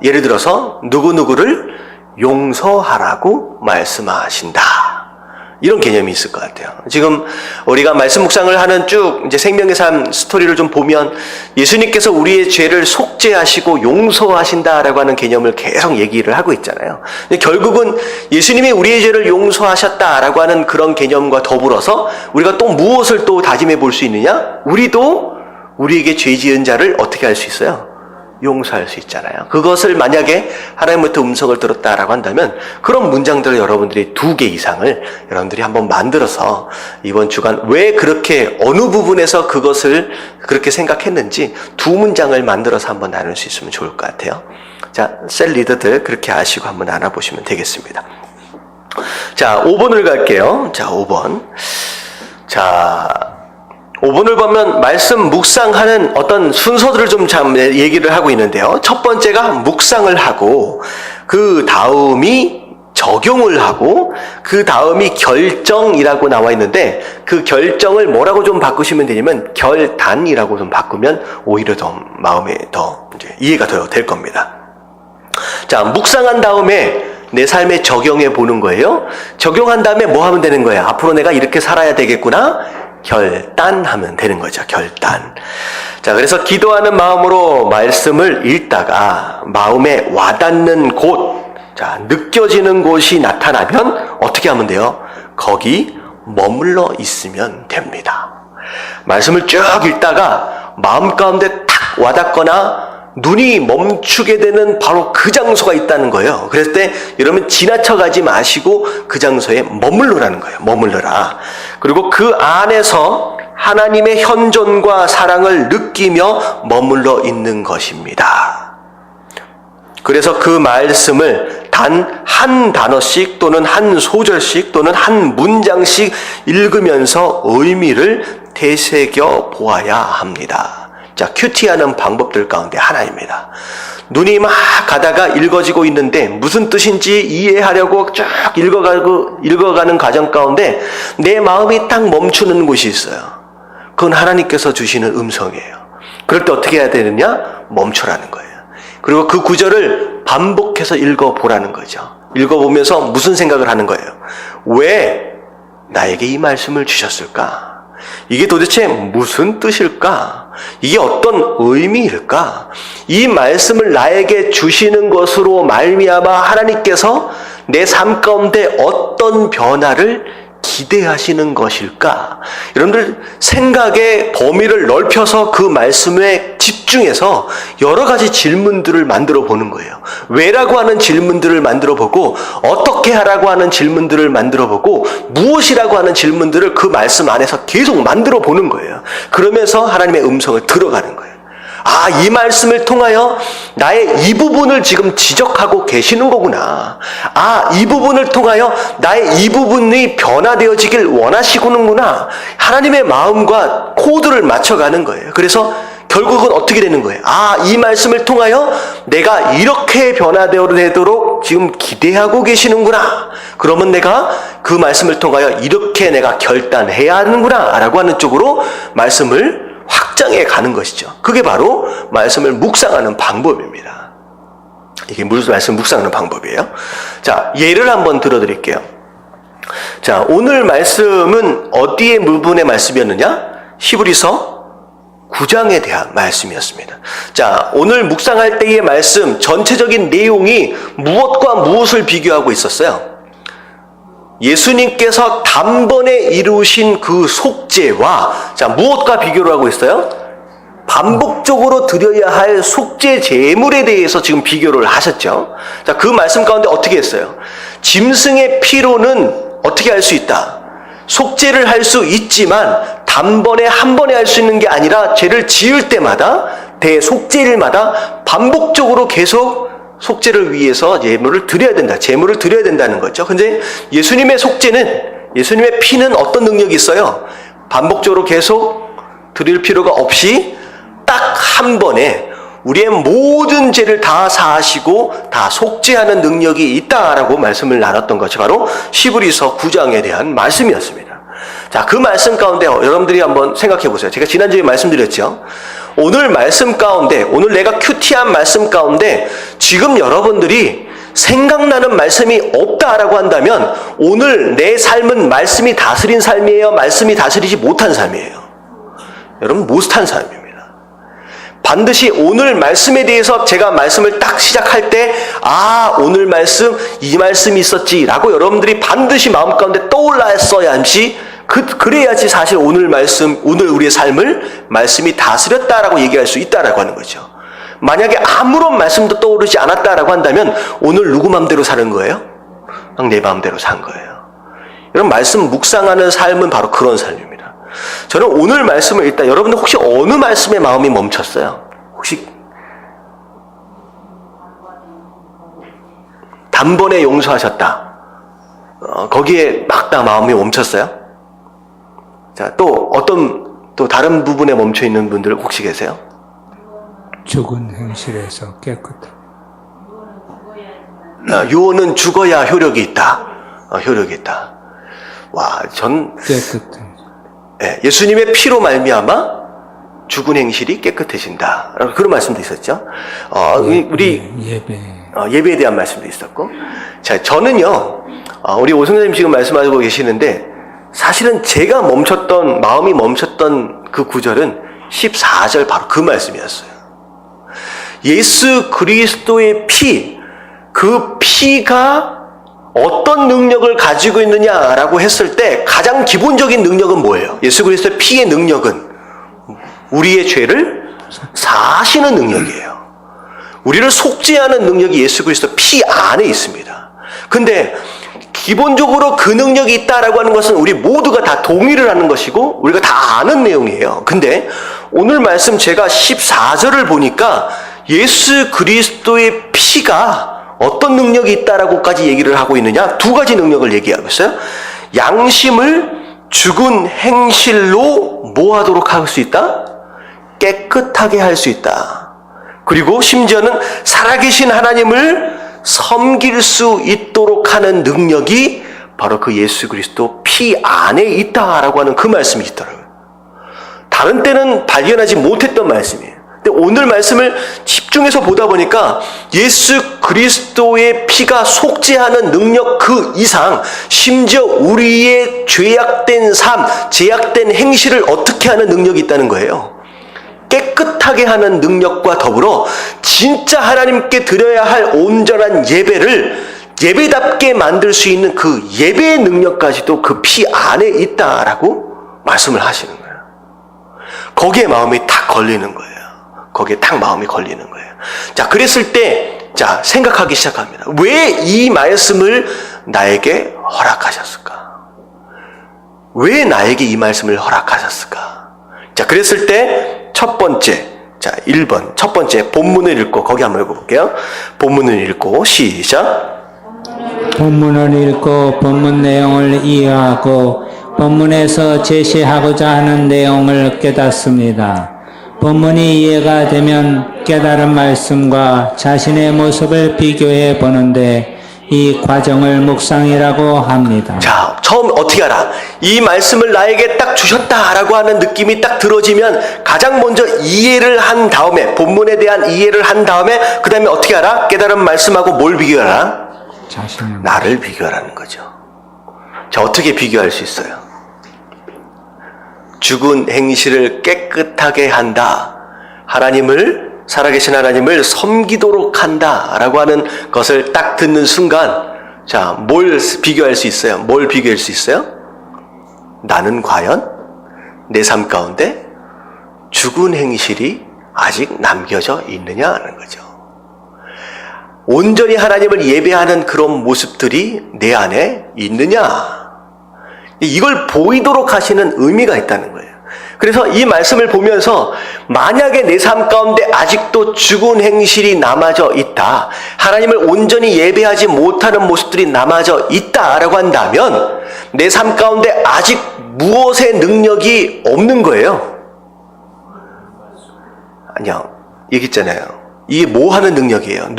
Speaker 1: 예를 들어서 누구누구를 용서하라고 말씀하신다. 이런 개념이 있을 것 같아요. 지금 우리가 말씀 묵상을 하는 쭉 이제 생명의 삶 스토리를 좀 보면, 예수님께서 우리의 죄를 속죄하시고 용서하신다라고 하는 개념을 계속 얘기를 하고 있잖아요. 근데 결국은 예수님이 우리의 죄를 용서하셨다라고 하는 그런 개념과 더불어서 우리가 또 무엇을 또 다짐해 볼 수 있느냐? 우리도 우리에게 죄 지은 자를 어떻게 할 수 있어요? 용서할 수 있잖아요. 그것을 만약에 하나님부터 음성을 들었다라고 한다면, 그런 문장들을 여러분들이 2개 이상을 여러분들이 한번 만들어서 이번 주간 왜 그렇게 어느 부분에서 그것을 그렇게 생각했는지 2문장을 만들어서 한번 나눌 수 있으면 좋을 것 같아요. 자, 셀 리더들 그렇게 아시고 한번 나눠보시면 되겠습니다. 자, 5번을 갈게요. 자, 5번. 자, 5번을 보면 말씀 묵상하는 어떤 순서들을 좀 얘기를 하고 있는데요. 첫 번째가 묵상을 하고, 그 다음이 적용을 하고 그 다음이 결정이라고 나와 있는데 그 결정을 뭐라고 좀 바꾸시면 되냐면 결단이라고 좀 바꾸면 오히려 더 마음에 더 이제 이해가 더 될 겁니다. 자, 묵상한 다음에 내 삶에 적용해 보는 거예요. 적용한 다음에 뭐 하면 되는 거예요? 앞으로 내가 이렇게 살아야 되겠구나. 결단하면 되는 거죠. 결단. 자, 그래서 기도하는 마음으로 말씀을 읽다가 마음에 와닿는 곳, 자, 느껴지는 곳이 나타나면 어떻게 하면 돼요? 거기 머물러 있으면 됩니다. 말씀을 쭉 읽다가 마음 가운데 탁 와닿거나 눈이 멈추게 되는 바로 그 장소가 있다는 거예요. 그랬을 때 여러분 지나쳐가지 마시고 그 장소에 머물러라는 거예요. 머물러라. 그리고 그 안에서 하나님의 현존과 사랑을 느끼며 머물러 있는 것입니다. 그래서 그 말씀을 단 한 단어씩 또는 한 소절씩 또는 한 문장씩 읽으면서 의미를 되새겨 보아야 합니다. 자, 큐티하는 방법들 가운데 하나입니다. 눈이 막 가다가 읽어지고 있는데 무슨 뜻인지 이해하려고 쭉 읽어가는 과정 가운데 내 마음이 딱 멈추는 곳이 있어요. 그건 하나님께서 주시는 음성이에요. 그럴 때 어떻게 해야 되느냐? 멈춰라는 거예요. 그리고 그 구절을 반복해서 읽어보라는 거죠. 읽어보면서 무슨 생각을 하는 거예요? 왜 나에게 이 말씀을 주셨을까? 이게 도대체 무슨 뜻일까? 이게 어떤 의미일까? 이 말씀을 나에게 주시는 것으로 말미암아 하나님께서 내 삶 가운데 어떤 변화를 기대하시는 것일까? 여러분들 생각의 범위를 넓혀서 그 말씀에 집중해서 여러 가지 질문들을 만들어 보는 거예요. 왜라고 하는 질문들을 만들어 보고 어떻게 하라고 하는 질문들을 만들어 보고 무엇이라고 하는 질문들을 그 말씀 안에서 계속 만들어 보는 거예요. 그러면서 하나님의 음성을 들어가는 거예요. 아, 이 말씀을 통하여 나의 이 부분을 지금 지적하고 계시는 거구나. 아, 이 부분을 통하여 나의 이 부분이 변화되어지길 원하시는구나. 하나님의 마음과 코드를 맞춰가는 거예요. 그래서 결국은 어떻게 되는 거예요? 아, 이 말씀을 통하여 내가 이렇게 변화되도록 지금 기대하고 계시는구나. 그러면 내가 그 말씀을 통하여 이렇게 내가 결단해야 하는구나 라고 하는 쪽으로 말씀을 확장해 가는 것이죠. 그게 바로 말씀을 묵상하는 방법입니다. 이게 말씀 묵상하는 방법이에요. 자, 예를 한번 들어드릴게요. 자, 오늘 말씀은 어디의 부분의 말씀이었느냐? 히브리서 9장에 대한 말씀이었습니다. 자, 오늘 묵상할 때의 말씀 전체적인 내용이 무엇과 무엇을 비교하고 있었어요? 예수님께서 단번에 이루신 그 속죄와, 자, 무엇과 비교를 하고 있어요? 반복적으로 드려야 할 속죄 제물에 대해서 지금 비교를 하셨죠. 자, 그 말씀 가운데 어떻게 했어요? 짐승의 피로는 어떻게 할 수 있다? 속죄를 할 수 있지만 단번에 한 번에 할 수 있는 게 아니라 죄를 지을 때마다 대속죄일마다 반복적으로 계속 속죄를 위해서 제물을 드려야 된다. 제물을 드려야 된다는 거죠. 근데 예수님의 속죄는, 예수님의 피는 어떤 능력이 있어요? 반복적으로 계속 드릴 필요가 없이 딱 한 번에 우리의 모든 죄를 다 사하시고 다 속죄하는 능력이 있다라고 말씀을 나눴던 것이 바로 히브리서 9장에 대한 말씀이었습니다. 자, 그 말씀 가운데 여러분들이 한번 생각해 보세요. 제가 지난주에 말씀드렸죠. 오늘 말씀 가운데, 오늘 내가 큐티한 말씀 가운데 지금 여러분들이 생각나는 말씀이 없다라고 한다면 오늘 내 삶은 말씀이 다스린 삶이에요? 말씀이 다스리지 못한 삶이에요? 여러분, 못한 삶입니다. 반드시 오늘 말씀에 대해서 제가 말씀을 딱 시작할 때, 아, 오늘 말씀, 이 말씀이 있었지라고 여러분들이 반드시 마음 가운데 떠올랐어야지, 그래야지 사실 오늘 말씀, 오늘 우리의 삶을 말씀이 다스렸다라고 얘기할 수 있다라고 하는 거죠. 만약에 아무런 말씀도 떠오르지 않았다라고 한다면 오늘 누구 마음대로 사는 거예요? 그냥 내 마음대로 산 거예요. 여러분, 말씀 묵상하는 삶은 바로 그런 삶입니다. 저는 오늘 말씀을 읽다, 여러분들 혹시 어느 말씀에 마음이 멈췄어요? 혹시 단번에 용서하셨다, 거기에 막 다 마음이 멈췄어요? 자, 또 다른 부분에 멈춰 있는 분들 혹시 계세요?
Speaker 3: 죽은 행실에서 깨끗하다.
Speaker 1: 유언은 죽어야 효력이 있다. 효력이 있다. 와,
Speaker 3: 깨끗해.
Speaker 1: 예수님의 피로 말미암아 죽은 행실이 깨끗해진다. 그런 말씀도 있었죠. 우리 예배에 대한 말씀도 있었고. 자, 저는요, 우리 오승자님 지금 말씀하고 계시는데, 사실은 제가 마음이 멈췄던 그 구절은 14절 바로 그 말씀이었어요. 예수 그리스도의 피, 그 피가 어떤 능력을 가지고 있느냐라고 했을 때 가장 기본적인 능력은 뭐예요? 예수 그리스도의 피의 능력은 우리의 죄를 사하시는 능력이에요. 우리를 속죄하는 능력이 예수 그리스도 피 안에 있습니다. 근데 기본적으로 그 능력이 있다라고 하는 것은 우리 모두가 다 동의를 하는 것이고 우리가 다 아는 내용이에요. 근데 오늘 말씀 제가 14절을 보니까 예수 그리스도의 피가 어떤 능력이 있다라고까지 얘기를 하고 있느냐? 두 가지 능력을 얘기하고 있어요. 양심을 죽은 행실로 뭐 하도록 할 수 있다? 깨끗하게 할 수 있다. 그리고 심지어는 살아계신 하나님을 섬길 수 있도록 하는 능력이 바로 그 예수 그리스도 피 안에 있다라고 하는 그 말씀이 있더라고요. 다른 때는 발견하지 못했던 말씀이에요. 근데 오늘 말씀을 집중해서 보다 보니까 예수 그리스도의 피가 속죄하는 능력 그 이상, 심지어 우리의 죄악된 삶, 제약된 행실을 어떻게 하는 능력이 있다는 거예요. 깨끗하게 하는 능력과 더불어 진짜 하나님께 드려야 할 온전한 예배를 예배답게 만들 수 있는 그 예배의 능력까지도 그 피 안에 있다라고 말씀을 하시는 거예요. 거기에 마음이 탁 걸리는 거예요. 거기에 딱 마음이 걸리는 거예요. 자, 그랬을 때, 자, 생각하기 시작합니다. 왜 이 말씀을 나에게 허락하셨을까? 왜 나에게 이 말씀을 허락하셨을까? 자, 그랬을 때, 첫 번째, 자, 1번, 첫 번째, 본문을 읽고, 거기 한번 읽어볼게요. 본문을 읽고, 시작.
Speaker 3: 본문을 읽고 본문 내용을 이해하고 본문에서 제시하고자 하는 내용을 깨닫습니다. 본문이 이해가 되면 깨달은 말씀과 자신의 모습을 비교해 보는데 이 과정을 묵상이라고 합니다.
Speaker 1: 자, 처음 어떻게 알아? 이 말씀을 나에게 딱 주셨다라고 하는 느낌이 딱 들어지면 가장 먼저 이해를 한 다음에, 본문에 대한 이해를 한 다음에 그 다음에 어떻게 알아? 깨달은 말씀하고 뭘 비교하라? 나를 비교하라는 거죠. 자, 어떻게 비교할 수 있어요? 죽은 행실을 깨끗하게 한다. 하나님을, 살아계신 하나님을 섬기도록 한다. 라고 하는 것을 딱 듣는 순간, 자, 뭘 비교할 수 있어요? 뭘 비교할 수 있어요? 나는 과연 내 삶 가운데 죽은 행실이 아직 남겨져 있느냐 하는 거죠. 온전히 하나님을 예배하는 그런 모습들이 내 안에 있느냐. 이걸 보이도록 하시는 의미가 있다는 거예요. 그래서 이 말씀을 보면서 만약에 내 삶 가운데 아직도 죽은 행실이 남아져 있다. 하나님을 온전히 예배하지 못하는 모습들이 남아져 있다라고 한다면 내 삶 가운데 아직 무엇의 능력이 없는 거예요? 아니요. 얘기했잖아요. 이게 뭐 하는 능력이에요?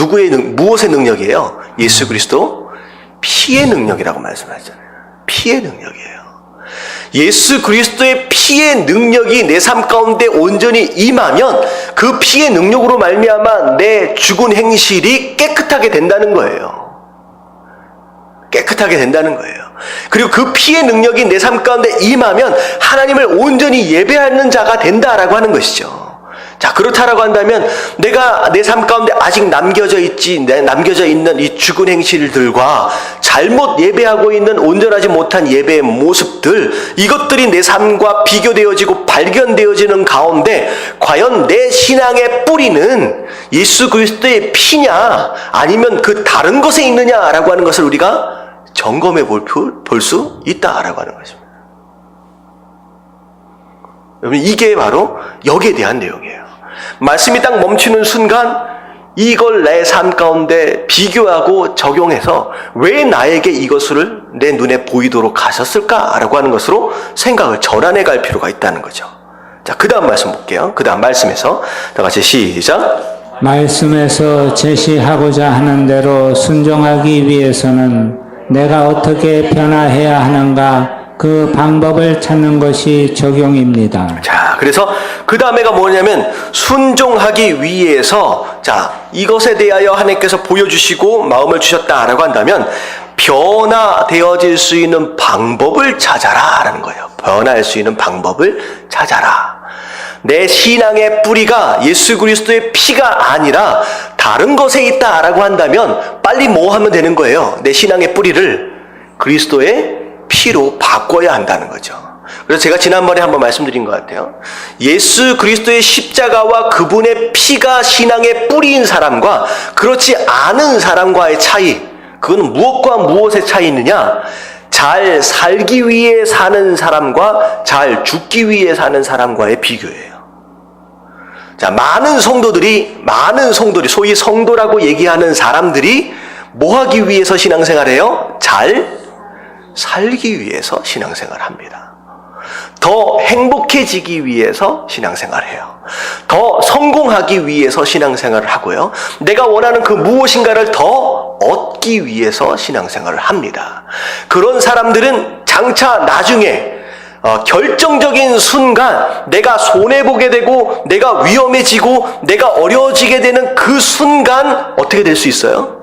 Speaker 1: 무엇의 능력이에요? 예수 그리스도 피의 능력이라고 말씀하셨잖아요. 피의 능력이에요. 예수 그리스도의 피의 능력이 내 삶 가운데 온전히 임하면 그 피의 능력으로 말미암아 내 죽은 행실이 깨끗하게 된다는 거예요. 깨끗하게 된다는 거예요. 그리고 그 피의 능력이 내 삶 가운데 임하면 하나님을 온전히 예배하는 자가 된다라고 하는 것이죠. 자, 그렇다라고 한다면 내가 내 삶 가운데 아직 남겨져 있는 이 죽은 행실들과 잘못 예배하고 있는 온전하지 못한 예배의 모습들, 이것들이 내 삶과 비교되어지고 발견되어지는 가운데 과연 내 신앙의 뿌리는 예수 그리스도의 피냐 아니면 그 다른 것에 있느냐라고 하는 것을 우리가 점검해 볼 수 있다라고 하는 것입니다. 여러분, 이게 바로 여기에 대한 내용이에요. 말씀이 딱 멈추는 순간 이걸 내 삶 가운데 비교하고 적용해서 왜 나에게 이것을 내 눈에 보이도록 하셨을까라고 하는 것으로 생각을 전환해 갈 필요가 있다는 거죠. 자, 그 다음 말씀 볼게요. 그 다음 말씀에서 다 같이 시작.
Speaker 3: 말씀에서 제시하고자 하는 대로 순종하기 위해서는 내가 어떻게 변화해야 하는가 그 방법을 찾는 것이 적용입니다.
Speaker 1: 자, 그래서 그 다음에가 뭐냐면 순종하기 위해서 자, 이것에 대하여 하나님께서 보여주시고 마음을 주셨다라고 한다면 변화되어질 수 있는 방법을 찾아라 라는 거예요. 변화할 수 있는 방법을 찾아라. 내 신앙의 뿌리가 예수 그리스도의 피가 아니라 다른 것에 있다라고 한다면 빨리 뭐 하면 되는 거예요? 내 신앙의 뿌리를 그리스도의 피로 바꿔야 한다는 거죠. 그래서 제가 지난번에 한번 말씀드린 것 같아요. 예수 그리스도의 십자가와 그분의 피가 신앙의 뿌리인 사람과 그렇지 않은 사람과의 차이, 그건 무엇과 무엇의 차이 있느냐? 잘 살기 위해 사는 사람과 잘 죽기 위해 사는 사람과의 비교예요. 자, 많은 성도들이 소위 성도라고 얘기하는 사람들이 뭐 하기 위해서 신앙생활해요? 잘 살기 위해서 신앙생활을 합니다. 더 행복해지기 위해서 신앙생활을 해요. 더 성공하기 위해서 신앙생활을 하고요. 내가 원하는 그 무엇인가를 더 얻기 위해서 신앙생활을 합니다. 그런 사람들은 장차 나중에 결정적인 순간 내가 손해보게 되고 내가 위험해지고 내가 어려워지게 되는 그 순간 어떻게 될 수 있어요?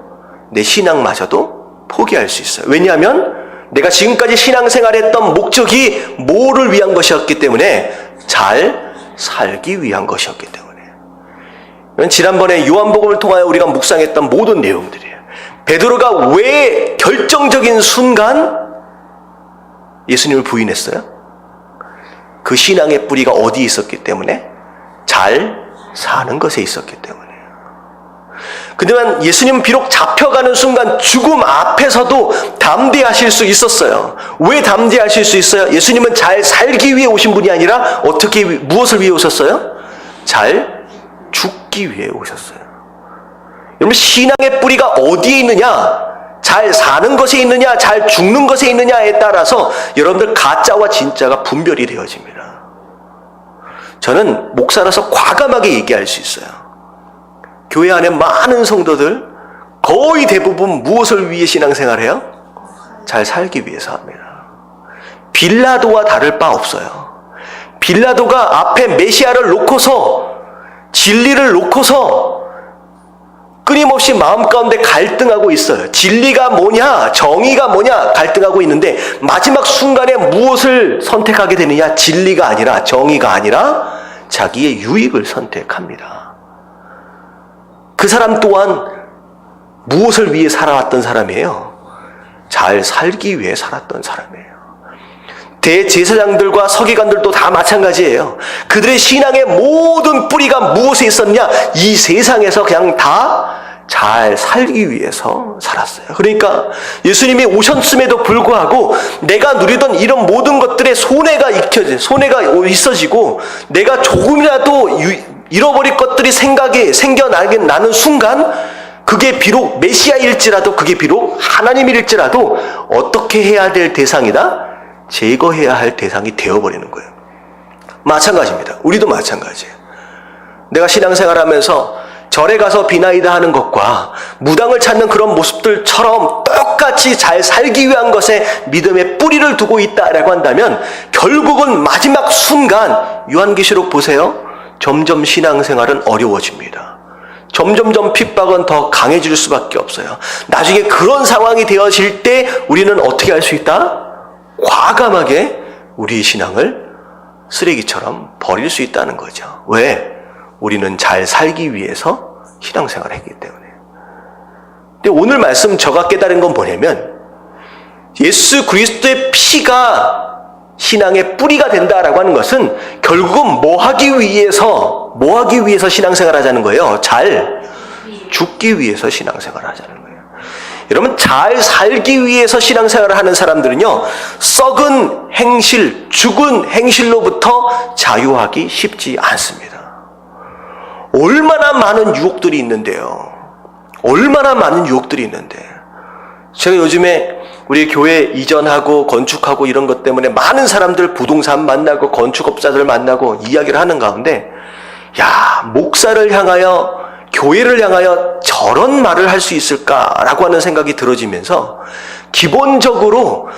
Speaker 1: 내 신앙마저도 포기할 수 있어요. 왜냐하면 내가 지금까지 신앙생활했던 목적이 뭐를 위한 것이었기 때문에 잘 살기 위한 것이었기 때문에. 이건 지난번에 요한복음을 통하여 우리가 묵상했던 모든 내용들이에요. 베드로가 왜 결정적인 순간 예수님을 부인했어요? 그 신앙의 뿌리가 어디에 있었기 때문에? 잘 사는 것에 있었기 때문에. 그동안 예수님은 비록 잡혀가는 순간 죽음 앞에서도 담대하실 수 있었어요. 왜 담대하실 수 있어요? 예수님은 잘 살기 위해 오신 분이 아니라 어떻게, 무엇을 위해 오셨어요? 잘 죽기 위해 오셨어요. 여러분, 신앙의 뿌리가 어디에 있느냐? 잘 사는 것에 있느냐? 잘 죽는 것에 있느냐에 따라서 여러분들 가짜와 진짜가 분별이 되어집니다. 저는 목사라서 과감하게 얘기할 수 있어요. 교회 안에 많은 성도들 거의 대부분 무엇을 위해 신앙생활해요? 잘 살기 위해서 합니다. 빌라도와 다를 바 없어요. 빌라도가 앞에 메시아를 놓고서 진리를 놓고서 끊임없이 마음 가운데 갈등하고 있어요. 진리가 뭐냐, 정의가 뭐냐 갈등하고 있는데 마지막 순간에 무엇을 선택하게 되느냐? 진리가 아니라, 정의가 아니라 자기의 유익을 선택합니다. 그 사람 또한 무엇을 위해 살아왔던 사람이에요? 잘 살기 위해 살았던 사람이에요. 대제사장들과 서기관들도 다 마찬가지예요. 그들의 신앙의 모든 뿌리가 무엇에 있었냐? 이 세상에서 그냥 다 잘 살기 위해서 살았어요. 그러니까 예수님이 오셨음에도 불구하고 내가 누리던 이런 모든 것들의 손해가 있어지고 내가 조금이라도 잃어버릴 것들이 생겨나는 순간 그게 비록 메시아일지라도 그게 비록 하나님일지라도 어떻게 해야 될 대상이다? 제거해야 할 대상이 되어버리는 거예요. 마찬가지입니다. 우리도 마찬가지예요. 내가 신앙생활하면서 절에 가서 비나이다 하는 것과 무당을 찾는 그런 모습들처럼 똑같이 잘 살기 위한 것에 믿음의 뿌리를 두고 있다라고 한다면 결국은 마지막 순간 요한계시록 보세요. 점점 신앙생활은 어려워집니다. 점점점 핍박은 더 강해질 수밖에 없어요. 나중에 그런 상황이 되어질 때 우리는 어떻게 할 수 있다? 과감하게 우리의 신앙을 쓰레기처럼 버릴 수 있다는 거죠. 왜? 우리는 잘 살기 위해서 신앙생활을 했기 때문에. 근데 오늘 말씀 제가 깨달은 건 뭐냐면 예수 그리스도의 피가 신앙의 뿌리가 된다라고 하는 것은 결국은 뭐 하기 위해서 신앙생활 하자는 거예요? 잘 죽기 위해서 신앙생활 하자는 거예요. 여러분, 잘 살기 위해서 신앙생활을 하는 사람들은요, 썩은 행실, 죽은 행실로부터 자유하기 쉽지 않습니다. 얼마나 많은 유혹들이 있는데요. 얼마나 많은 유혹들이 있는데. 제가 요즘에 우리 교회 이전하고 건축하고 이런 것 때문에 많은 사람들 부동산 만나고 건축업자들 만나고 이야기를 하는 가운데, 야, 목사를 향하여 교회를 향하여 저런 말을 할 수 있을까라고 하는 생각이 들어지면서 기본적으로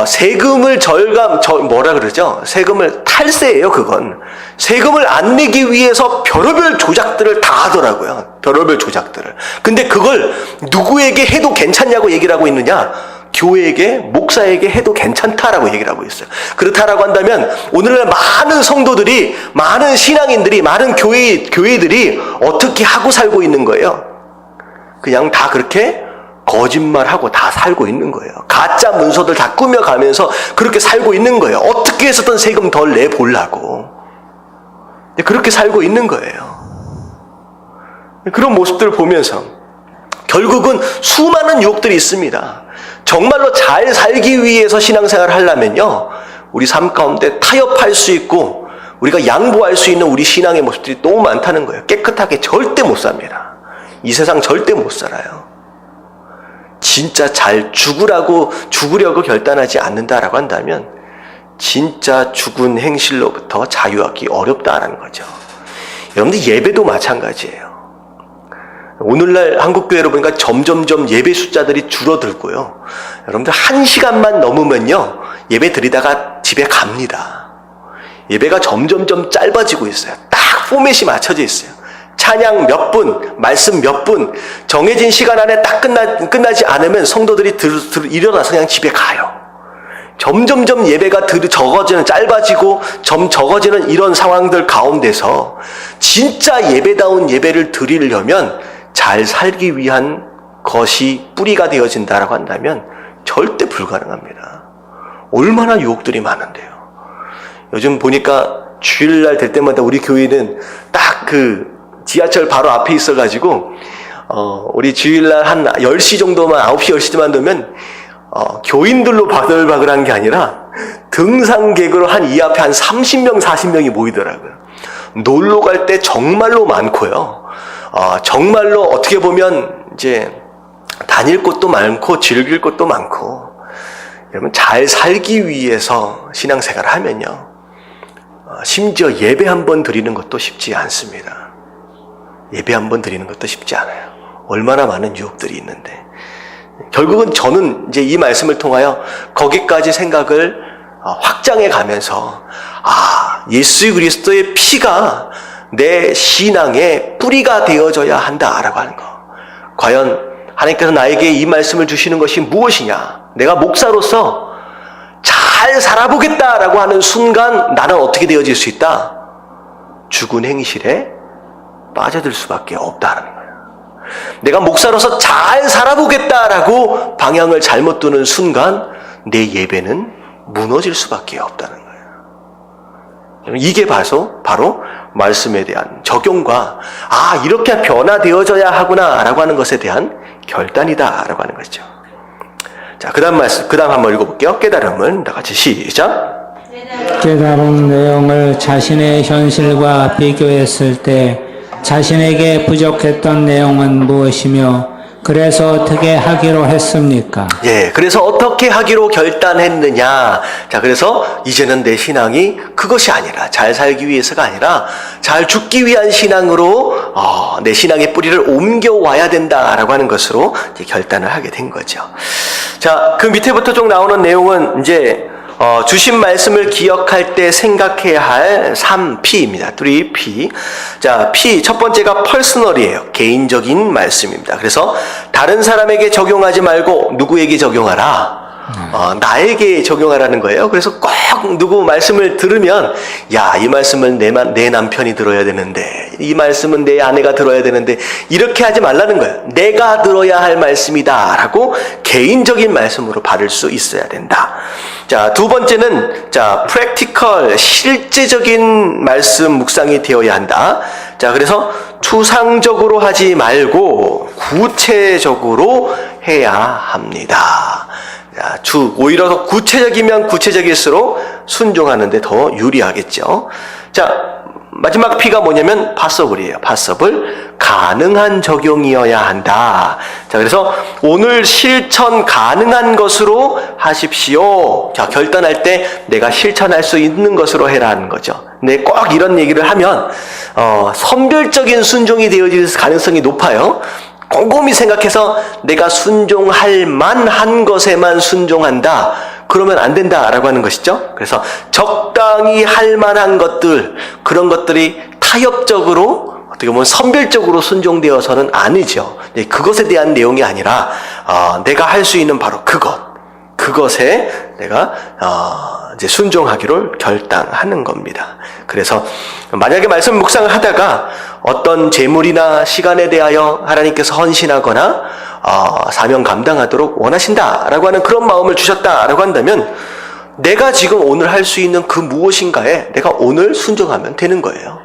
Speaker 1: 세금을 세금을 탈세예요, 그건. 세금을 안 내기 위해서 별의별 조작들을 다 하더라고요. 별의별 조작들을. 근데 그걸 누구에게 해도 괜찮냐고 얘기를 하고 있느냐? 교회에게, 목사에게 해도 괜찮다라고 얘기를 하고 있어요. 그렇다라고 한다면 오늘날 많은 성도들이, 많은 신앙인들이, 많은 교회들이 어떻게 하고 살고 있는 거예요? 그냥 다 그렇게 거짓말하고 다 살고 있는 거예요. 가짜 문서들 다 꾸며가면서 그렇게 살고 있는 거예요. 어떻게 해서든 세금 덜 내보려고. 그렇게 살고 있는 거예요. 그런 모습들을 보면서 결국은 수많은 유혹들이 있습니다. 정말로 잘 살기 위해서 신앙생활을 하려면요, 우리 삶 가운데 타협할 수 있고 우리가 양보할 수 있는 우리 신앙의 모습들이 너무 많다는 거예요. 깨끗하게 절대 못 삽니다. 이 세상 절대 못 살아요. 진짜 잘 죽으려고 결단하지 않는다라고 한다면 진짜 죽은 행실로부터 자유하기 어렵다라는 거죠. 여러분들 예배도 마찬가지예요. 오늘날 한국교회로 보니까 점점점 예배 숫자들이 줄어들고요. 여러분들 1시간만 넘으면요, 예배 드리다가 집에 갑니다. 예배가 점점점 짧아지고 있어요. 딱 포맷이 맞춰져 있어요. 찬양 몇 분, 말씀 몇 분, 정해진 시간 안에 딱 끝나지 않으면 성도들이 일어나서 그냥 집에 가요. 점점점 예배가 짧아지고 적어지는 이런 상황들 가운데서 진짜 예배다운 예배를 드리려면 잘 살기 위한 것이 뿌리가 되어진다라고 한다면 절대 불가능합니다. 얼마나 유혹들이 많은데요. 요즘 보니까 주일날 될 때마다 우리 교회는 딱 지하철 바로 앞에 있어가지고 우리 주일날 한 10시 정도만, 9시 10시만 되면 교인들로 바글바글한 게 아니라 등산객으로 이 앞에 한 30명 40명이 모이더라고요. 놀러 갈 때 정말로 많고요. 정말로 어떻게 보면 이제 다닐 곳도 많고 즐길 곳도 많고. 여러분, 잘 살기 위해서 신앙생활을 하면요, 심지어 예배 한 번 드리는 것도 쉽지 않습니다. 예배 한 번 드리는 것도 쉽지 않아요. 얼마나 많은 유혹들이 있는데. 결국은 저는 이제 이 말씀을 통하여 거기까지 생각을 확장해 가면서, 예수 그리스도의 피가 내 신앙의 뿌리가 되어져야 한다라고 하는 거. 과연 하나님께서 나에게 이 말씀을 주시는 것이 무엇이냐? 내가 목사로서 잘 살아보겠다라고 하는 순간 나는 어떻게 되어질 수 있다? 죽은 행실에 빠져들 수밖에 없다는 거예요. 내가 목사로서 잘 살아보겠다라고 방향을 잘못 두는 순간 내 예배는 무너질 수밖에 없다는 거예요. 이게 바로 말씀에 대한 적용과 이렇게 변화되어져야 하구나라고 하는 것에 대한 결단이다라고 하는 거죠. 자, 그 다음 한번 읽어볼게요. 깨달음을 다 같이 시작.
Speaker 3: 깨달은 내용을 자신의 현실과 비교했을 때 자신에게 부족했던 내용은 무엇이며 그래서 어떻게 하기로 했습니까?
Speaker 1: 그래서 어떻게 하기로 결단했느냐. 자, 그래서 이제는 내 신앙이 그것이 아니라, 잘 살기 위해서가 아니라 잘 죽기 위한 신앙으로 내 신앙의 뿌리를 옮겨와야 된다라고 하는 것으로 이제 결단을 하게 된 거죠. 자, 그 밑에부터 쭉 나오는 내용은 이제 주신 말씀을 기억할 때 생각해야 할 3P입니다. 3P. 자, P 첫 번째가 퍼스널이에요. 개인적인 말씀입니다. 그래서 다른 사람에게 적용하지 말고 누구에게 적용하라? 나에게 적용하라는 거예요. 그래서 꼭 누구 말씀을 들으면, 이 말씀은 내 남편이 들어야 되는데, 이 말씀은 내 아내가 들어야 되는데, 이렇게 하지 말라는 거예요. 내가 들어야 할 말씀이다 라고 개인적인 말씀으로 받을 수 있어야 된다. 자, 두 번째는 practical, 실제적인 말씀 묵상이 되어야 한다. 자, 그래서 추상적으로 하지 말고 구체적으로 해야 합니다. 자, 오히려 더 구체적이면 구체적일수록 순종하는데 더 유리하겠죠. 자, 마지막 P가 뭐냐면 passable이에요. passable, 가능한 적용이어야 한다. 자, 그래서 오늘 실천 가능한 것으로 하십시오. 자, 결단할 때 내가 실천할 수 있는 것으로 해라 하는 거죠. 근데 꼭 이런 얘기를 하면 선별적인 순종이 되어질 가능성이 높아요. 꼼꼼히 생각해서 내가 순종할 만한 것에만 순종한다. 그러면 안 된다라고 하는 것이죠. 그래서 적당히 할 만한 것들, 그런 것들이 타협적으로 어떻게 보면 선별적으로 순종되어서는 아니죠. 그것에 대한 내용이 아니라 내가 할 수 있는 바로 그것에 내가 이제 순종하기를 결단하는 겁니다. 그래서 만약에 말씀 묵상을 하다가 어떤 재물이나 시간에 대하여 하나님께서 헌신하거나 사명 감당하도록 원하신다라고 하는 그런 마음을 주셨다라고 한다면 내가 지금 오늘 할 수 있는 그 무엇인가에 내가 오늘 순종하면 되는 거예요.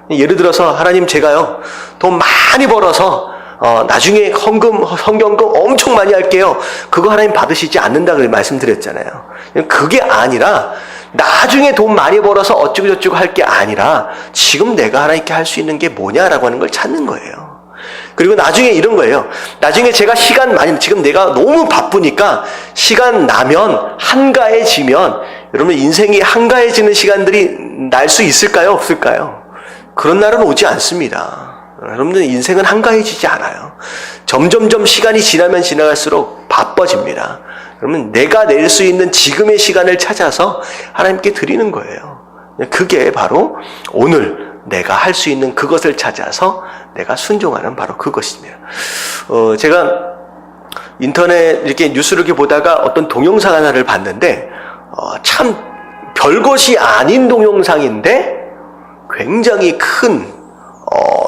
Speaker 1: 예를 들어서 하나님 제가요 돈 많이 벌어서 나중에 성경금 엄청 많이 할게요. 그거 하나님 받으시지 않는다고 말씀드렸잖아요. 그게 아니라 나중에 돈 많이 벌어서 어쩌고저쩌고 할 게 아니라 지금 내가 하나님께 할 수 있는 게 뭐냐라고 하는 걸 찾는 거예요. 그리고 나중에 이런 거예요. 나중에 제가 지금 내가 너무 바쁘니까 시간 나면 한가해지면 여러분 인생이 한가해지는 시간들이 날 수 있을까요? 없을까요? 그런 날은 오지 않습니다. 여러분들 인생은 한가해지지 않아요. 점점점 시간이 지나면 지나갈수록 바빠집니다. 그러면 내가 낼 수 있는 지금의 시간을 찾아서 하나님께 드리는 거예요. 그게 바로 오늘 내가 할 수 있는 그것을 찾아서 내가 순종하는 바로 그것입니다. 제가 인터넷 이렇게 뉴스를 이렇게 보다가 어떤 동영상 하나를 봤는데 참 별것이 아닌 동영상인데 굉장히 큰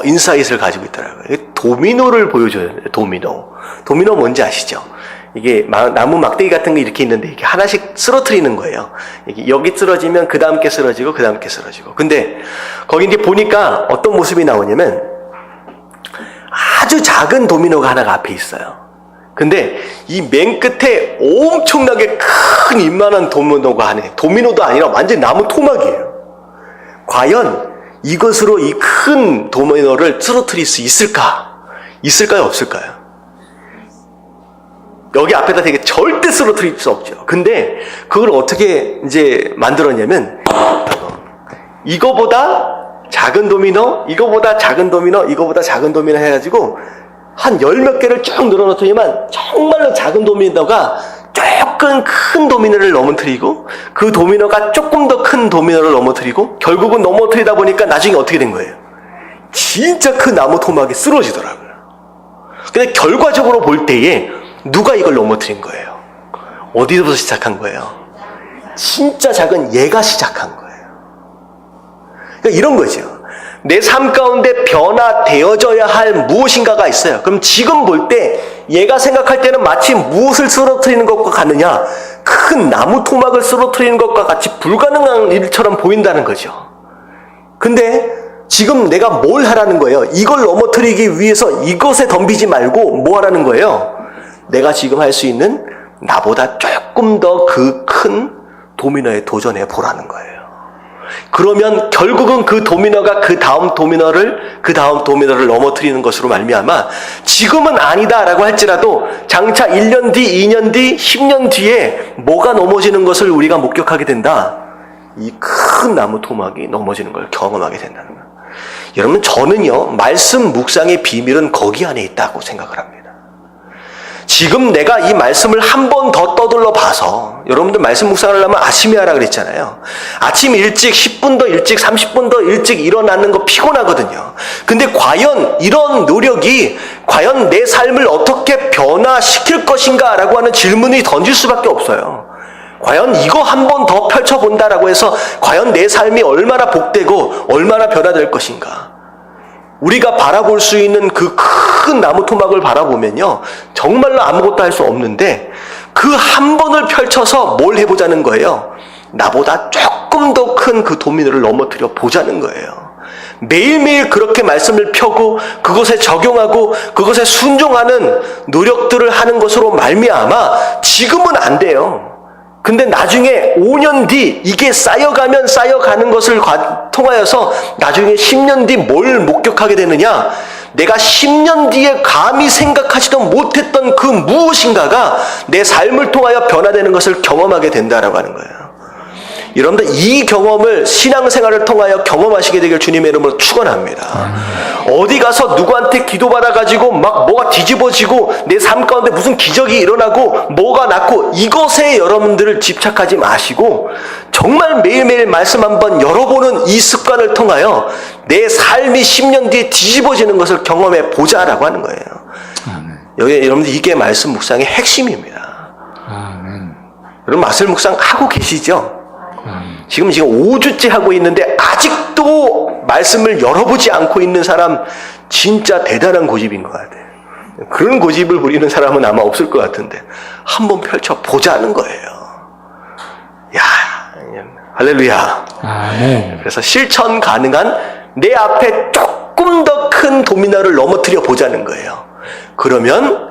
Speaker 1: 인사이트를 가지고 있더라고요. 도미노를 보여줘요. 도미노 뭔지 아시죠? 이게 나무 막대기 같은 게 이렇게 있는데 이렇게 하나씩 쓰러뜨리는 거예요. 여기 쓰러지면 그 다음 게 쓰러지고 그 다음 게 쓰러지고. 근데 거기 이제 보니까 어떤 모습이 나오냐면 아주 작은 도미노가 하나가 앞에 있어요. 근데 이 맨 끝에 엄청나게 큰 이만한 도미노가 하네. 도미노도 아니라 완전 나무 토막이에요. 과연 이것으로 이 큰 도미노를 쓰러뜨릴 수 있을까? 있을까요? 없을까요? 여기 앞에다 되게 절대 쓰러뜨릴 수 없죠. 근데 그걸 어떻게 이제 만들었냐면 이거보다 작은 도미노, 이거보다 작은 도미노, 이거보다 작은 도미노 해가지고 한 열 몇 개를 쭉 늘어놓더니만 정말로 작은 도미노가 조금 큰 도미노를 넘어뜨리고 그 도미노가 조금 더 큰 도미노를 넘어뜨리고 결국은 넘어뜨리다 보니까 나중에 어떻게 된 거예요? 진짜 큰 나무 토막이 쓰러지더라고요. 근데 결과적으로 볼 때에 누가 이걸 넘어뜨린 거예요? 어디서부터 시작한 거예요? 진짜 작은 얘가 시작한 거예요. 그러니까 이런 거죠. 내 삶 가운데 변화되어져야 할 무엇인가가 있어요. 그럼 지금 볼 때 얘가 생각할 때는 마치 무엇을 쓰러뜨리는 것과 같느냐? 큰 나무 토막을 쓰러뜨리는 것과 같이 불가능한 일처럼 보인다는 거죠. 근데 지금 내가 뭘 하라는 거예요? 이걸 넘어뜨리기 위해서 이것에 덤비지 말고 뭐 하라는 거예요? 내가 지금 할 수 있는 나보다 조금 더 그 큰 도미노에 도전해 보라는 거예요. 그러면 결국은 그 도미노가 그 다음 도미노를 넘어뜨리는 것으로 말미암아 지금은 아니다라고 할지라도 장차 1년 뒤, 2년 뒤, 10년 뒤에 뭐가 넘어지는 것을 우리가 목격하게 된다. 이 큰 나무 토막이 넘어지는 걸 경험하게 된다는 거예요. 여러분 저는요 말씀 묵상의 비밀은 거기 안에 있다고 생각을 합니다. 지금 내가 이 말씀을 한 번 더 떠들러 봐서 여러분들 말씀 묵상을 하려면 아침에 하라 그랬잖아요. 아침 일찍 10분 더 일찍 30분 더 일찍 일어나는 거 피곤하거든요. 근데 과연 이런 노력이 과연 내 삶을 어떻게 변화시킬 것인가 라고 하는 질문이 던질 수밖에 없어요. 과연 이거 한 번 더 펼쳐본다라고 해서 과연 내 삶이 얼마나 복되고 얼마나 변화될 것인가. 우리가 바라볼 수 있는 그 큰 나무 토막을 바라보면요 정말로 아무것도 할 수 없는데 그 한 번을 펼쳐서 뭘 해보자는 거예요. 나보다 조금 더 큰 그 도미노를 넘어뜨려 보자는 거예요. 매일매일 그렇게 말씀을 펴고 그것에 적용하고 그것에 순종하는 노력들을 하는 것으로 말미암아 지금은 안 돼요. 근데 나중에 5년 뒤 이게 쌓여가는 것을 통하여서 나중에 10년 뒤 뭘 목격하게 되느냐? 내가 10년 뒤에 감히 생각하지도 못했던 그 무엇인가가 내 삶을 통하여 변화되는 것을 경험하게 된다라고 하는 거예요. 여러분들 이 경험을 신앙생활을 통하여 경험하시게 되길 주님의 이름으로 축원합니다. 어디 가서 누구한테 기도받아가지고 막 뭐가 뒤집어지고 내 삶 가운데 무슨 기적이 일어나고 뭐가 났고 이것에 여러분들을 집착하지 마시고 정말 매일매일 말씀 한번 열어보는 이 습관을 통하여 내 삶이 10년 뒤에 뒤집어지는 것을 경험해 보자라고 하는 거예요. 여기 여러분들 이게 말씀 묵상의 핵심입니다. 여러분 말씀 묵상 하고 계시죠? 지금 5주째 하고 있는데 아직도 말씀을 열어보지 않고 있는 사람 진짜 대단한 고집인 것 같아요. 그런 고집을 부리는 사람은 아마 없을 것 같은데 한번 펼쳐보자는 거예요. 야, 할렐루야.
Speaker 3: 아멘.
Speaker 1: 그래서 실천 가능한 내 앞에 조금 더 큰 도미노를 넘어뜨려 보자는 거예요. 그러면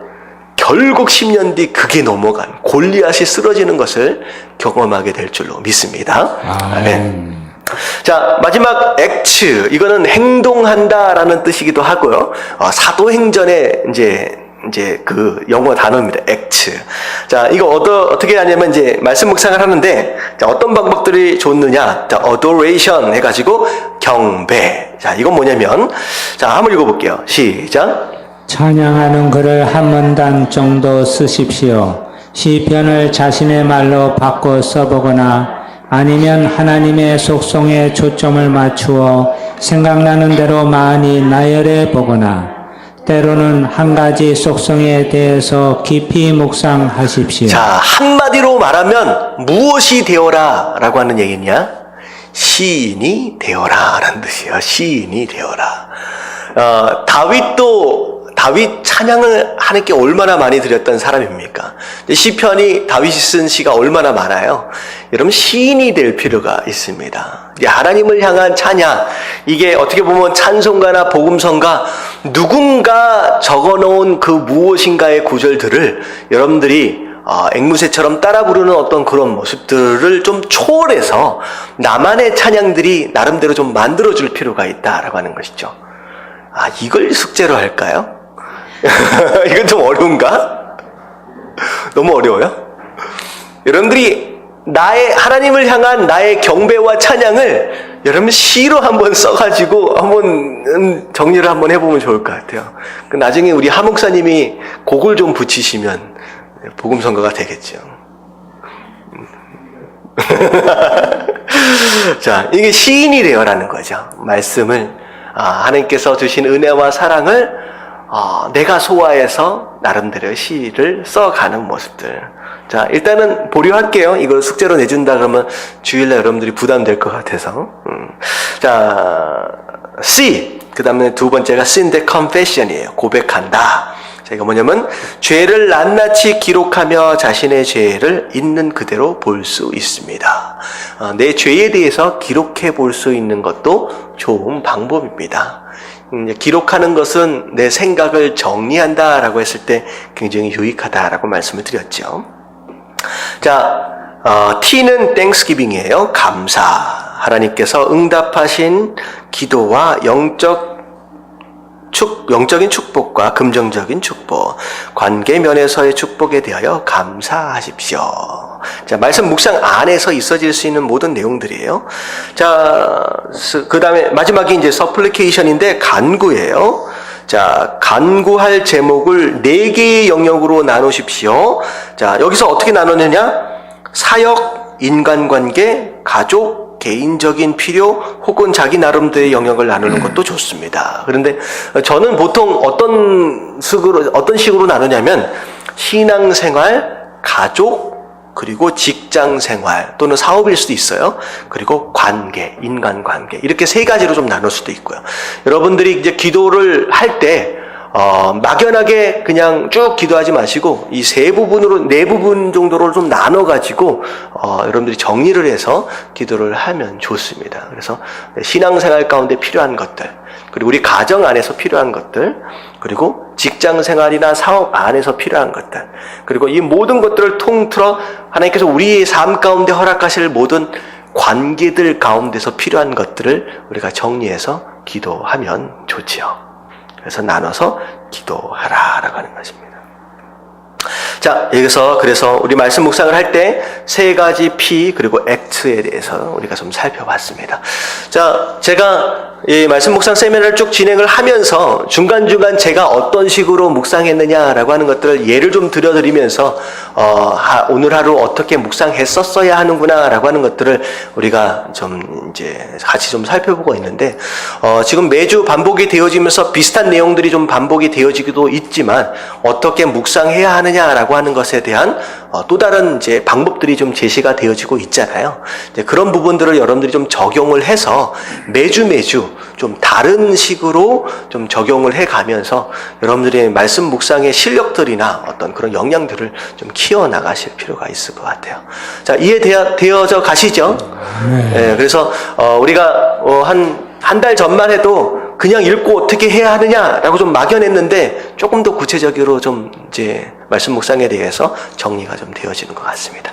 Speaker 1: 결국 10년 뒤 그게 넘어간 골리앗이 쓰러지는 것을 경험하게 될 줄로 믿습니다. 아멘. 자, 마지막 액츠. 이거는 행동한다라는 뜻이기도 하고요. 사도행전의 이제 그 영어 단어입니다. 액츠. 자, 이거 어떻게 하냐면 이제 말씀 묵상을 하는데, 자, 어떤 방법들이 좋느냐? 자, adoration 해가지고 경배. 자, 이건 뭐냐면, 자, 한번 읽어볼게요. 시작.
Speaker 3: 찬양하는 글을 한 문단 정도 쓰십시오. 시편을 자신의 말로 바꿔 써보거나 아니면 하나님의 속성에 초점을 맞추어 생각나는 대로 많이 나열해 보거나 때로는 한 가지 속성에 대해서 깊이 묵상하십시오.
Speaker 1: 자, 한마디로 말하면 무엇이 되어라 라고 하는 얘기냐? 시인이 되어라 라는 뜻이에요. 시인이 되어라. 다윗 찬양을 하나님께 얼마나 많이 드렸던 사람입니까? 시편이 다윗이 쓴 시가 얼마나 많아요? 여러분 시인이 될 필요가 있습니다. 하나님을 향한 찬양, 이게 어떻게 보면 찬송가나 복음성가 누군가 적어놓은 그 무엇인가의 구절들을 여러분들이 앵무새처럼 따라 부르는 어떤 그런 모습들을 좀 초월해서 나만의 찬양들이 나름대로 좀 만들어줄 필요가 있다라고 하는 것이죠. 이걸 숙제로 할까요? 이건 좀 어려운가? 너무 어려워요? 여러분들이 하나님을 향한 나의 경배와 찬양을 여러분 시로 한번 써가지고 한번 정리를 한번 해보면 좋을 것 같아요. 나중에 우리 하 목사님이 곡을 좀 붙이시면 복음성가가 되겠죠. 자, 이게 시인이 되어라는 거죠. 말씀을 하나님께서 주신 은혜와 사랑을 내가 소화해서 나름대로 시를 써가는 모습들. 자, 일단은 보류할게요. 이걸 숙제로 내준다 그러면 주일날 여러분들이 부담될 것 같아서. 자, C. 그 다음에 두 번째가 sin the confession이에요. 고백한다. 자, 이거 뭐냐면 죄를 낱낱이 기록하며 자신의 죄를 있는 그대로 볼 수 있습니다. 내 죄에 대해서 기록해 볼 수 있는 것도 좋은 방법입니다. 기록하는 것은 내 생각을 정리한다라고 했을 때 굉장히 유익하다라고 말씀을 드렸죠. 자, T는 Thanksgiving이에요. 감사. 하나님께서 응답하신 기도와 영적인 축복과 금전적인 축복, 관계 면에서의 축복에 대하여 감사하십시오. 자, 말씀 묵상 안에서 있어질 수 있는 모든 내용들이에요. 자, 그 다음에 마지막이 이제 supplication인데 간구예요. 자, 간구할 제목을 4개의 영역으로 나누십시오. 자, 여기서 어떻게 나누느냐? 사역, 인간관계, 가족, 개인적인 필요 혹은 자기 나름대로의 영역을 나누는 것도 좋습니다. 그런데 저는 보통 어떤 식으로 나누냐면 신앙생활, 가족, 그리고 직장생활 또는 사업일 수도 있어요. 그리고 관계, 인간관계 이렇게 3가지로 좀 나눌 수도 있고요. 여러분들이 이제 기도를 할 때 막연하게 그냥 쭉 기도하지 마시고 이 3부분으로 4부분 정도로 좀 나눠가지고 여러분들이 정리를 해서 기도를 하면 좋습니다. 그래서 신앙생활 가운데 필요한 것들, 그리고 우리 가정 안에서 필요한 것들, 그리고 직장 생활이나 사업 안에서 필요한 것들, 그리고 이 모든 것들을 통틀어 하나님께서 우리의 삶 가운데 허락하실 모든 관계들 가운데서 필요한 것들을 우리가 정리해서 기도하면 좋지요. 그래서 나눠서 기도하라라고 하는 것입니다. 자, 여기서 그래서 우리 말씀 묵상을 할 때 세 가지 P 그리고 액트에 대해서 우리가 좀 살펴봤습니다. 자, 제가 이 말씀 묵상 세미나를 쭉 진행을 하면서 중간중간 제가 어떤 식으로 묵상했느냐라고 하는 것들을 예를 좀 들려드리면서 오늘 하루 어떻게 묵상했었어야 하는구나라고 하는 것들을 우리가 좀 이제 같이 좀 살펴보고 있는데 지금 매주 반복이 되어지면서 비슷한 내용들이 좀 반복이 되어지기도 있지만 어떻게 묵상해야 하느냐라고 하는 것에 대한 또 다른 이제 방법들이 좀 제시가 되어지고 있잖아요. 이제 그런 부분들을 여러분들이 좀 적용을 해서 매주 좀 다른 식으로 좀 적용을 해 가면서 여러분들의 말씀 묵상의 실력들이나 어떤 그런 역량들을 좀 키워 나가실 필요가 있을 것 같아요. 자, 이해되어져 가시죠? 네, 그래서 우리가 한 달 전만 해도 그냥 읽고 어떻게 해야 하느냐라고 좀 막연했는데 조금 더 구체적으로 좀 이제 말씀 묵상에 대해서 정리가 좀 되어지는 것 같습니다.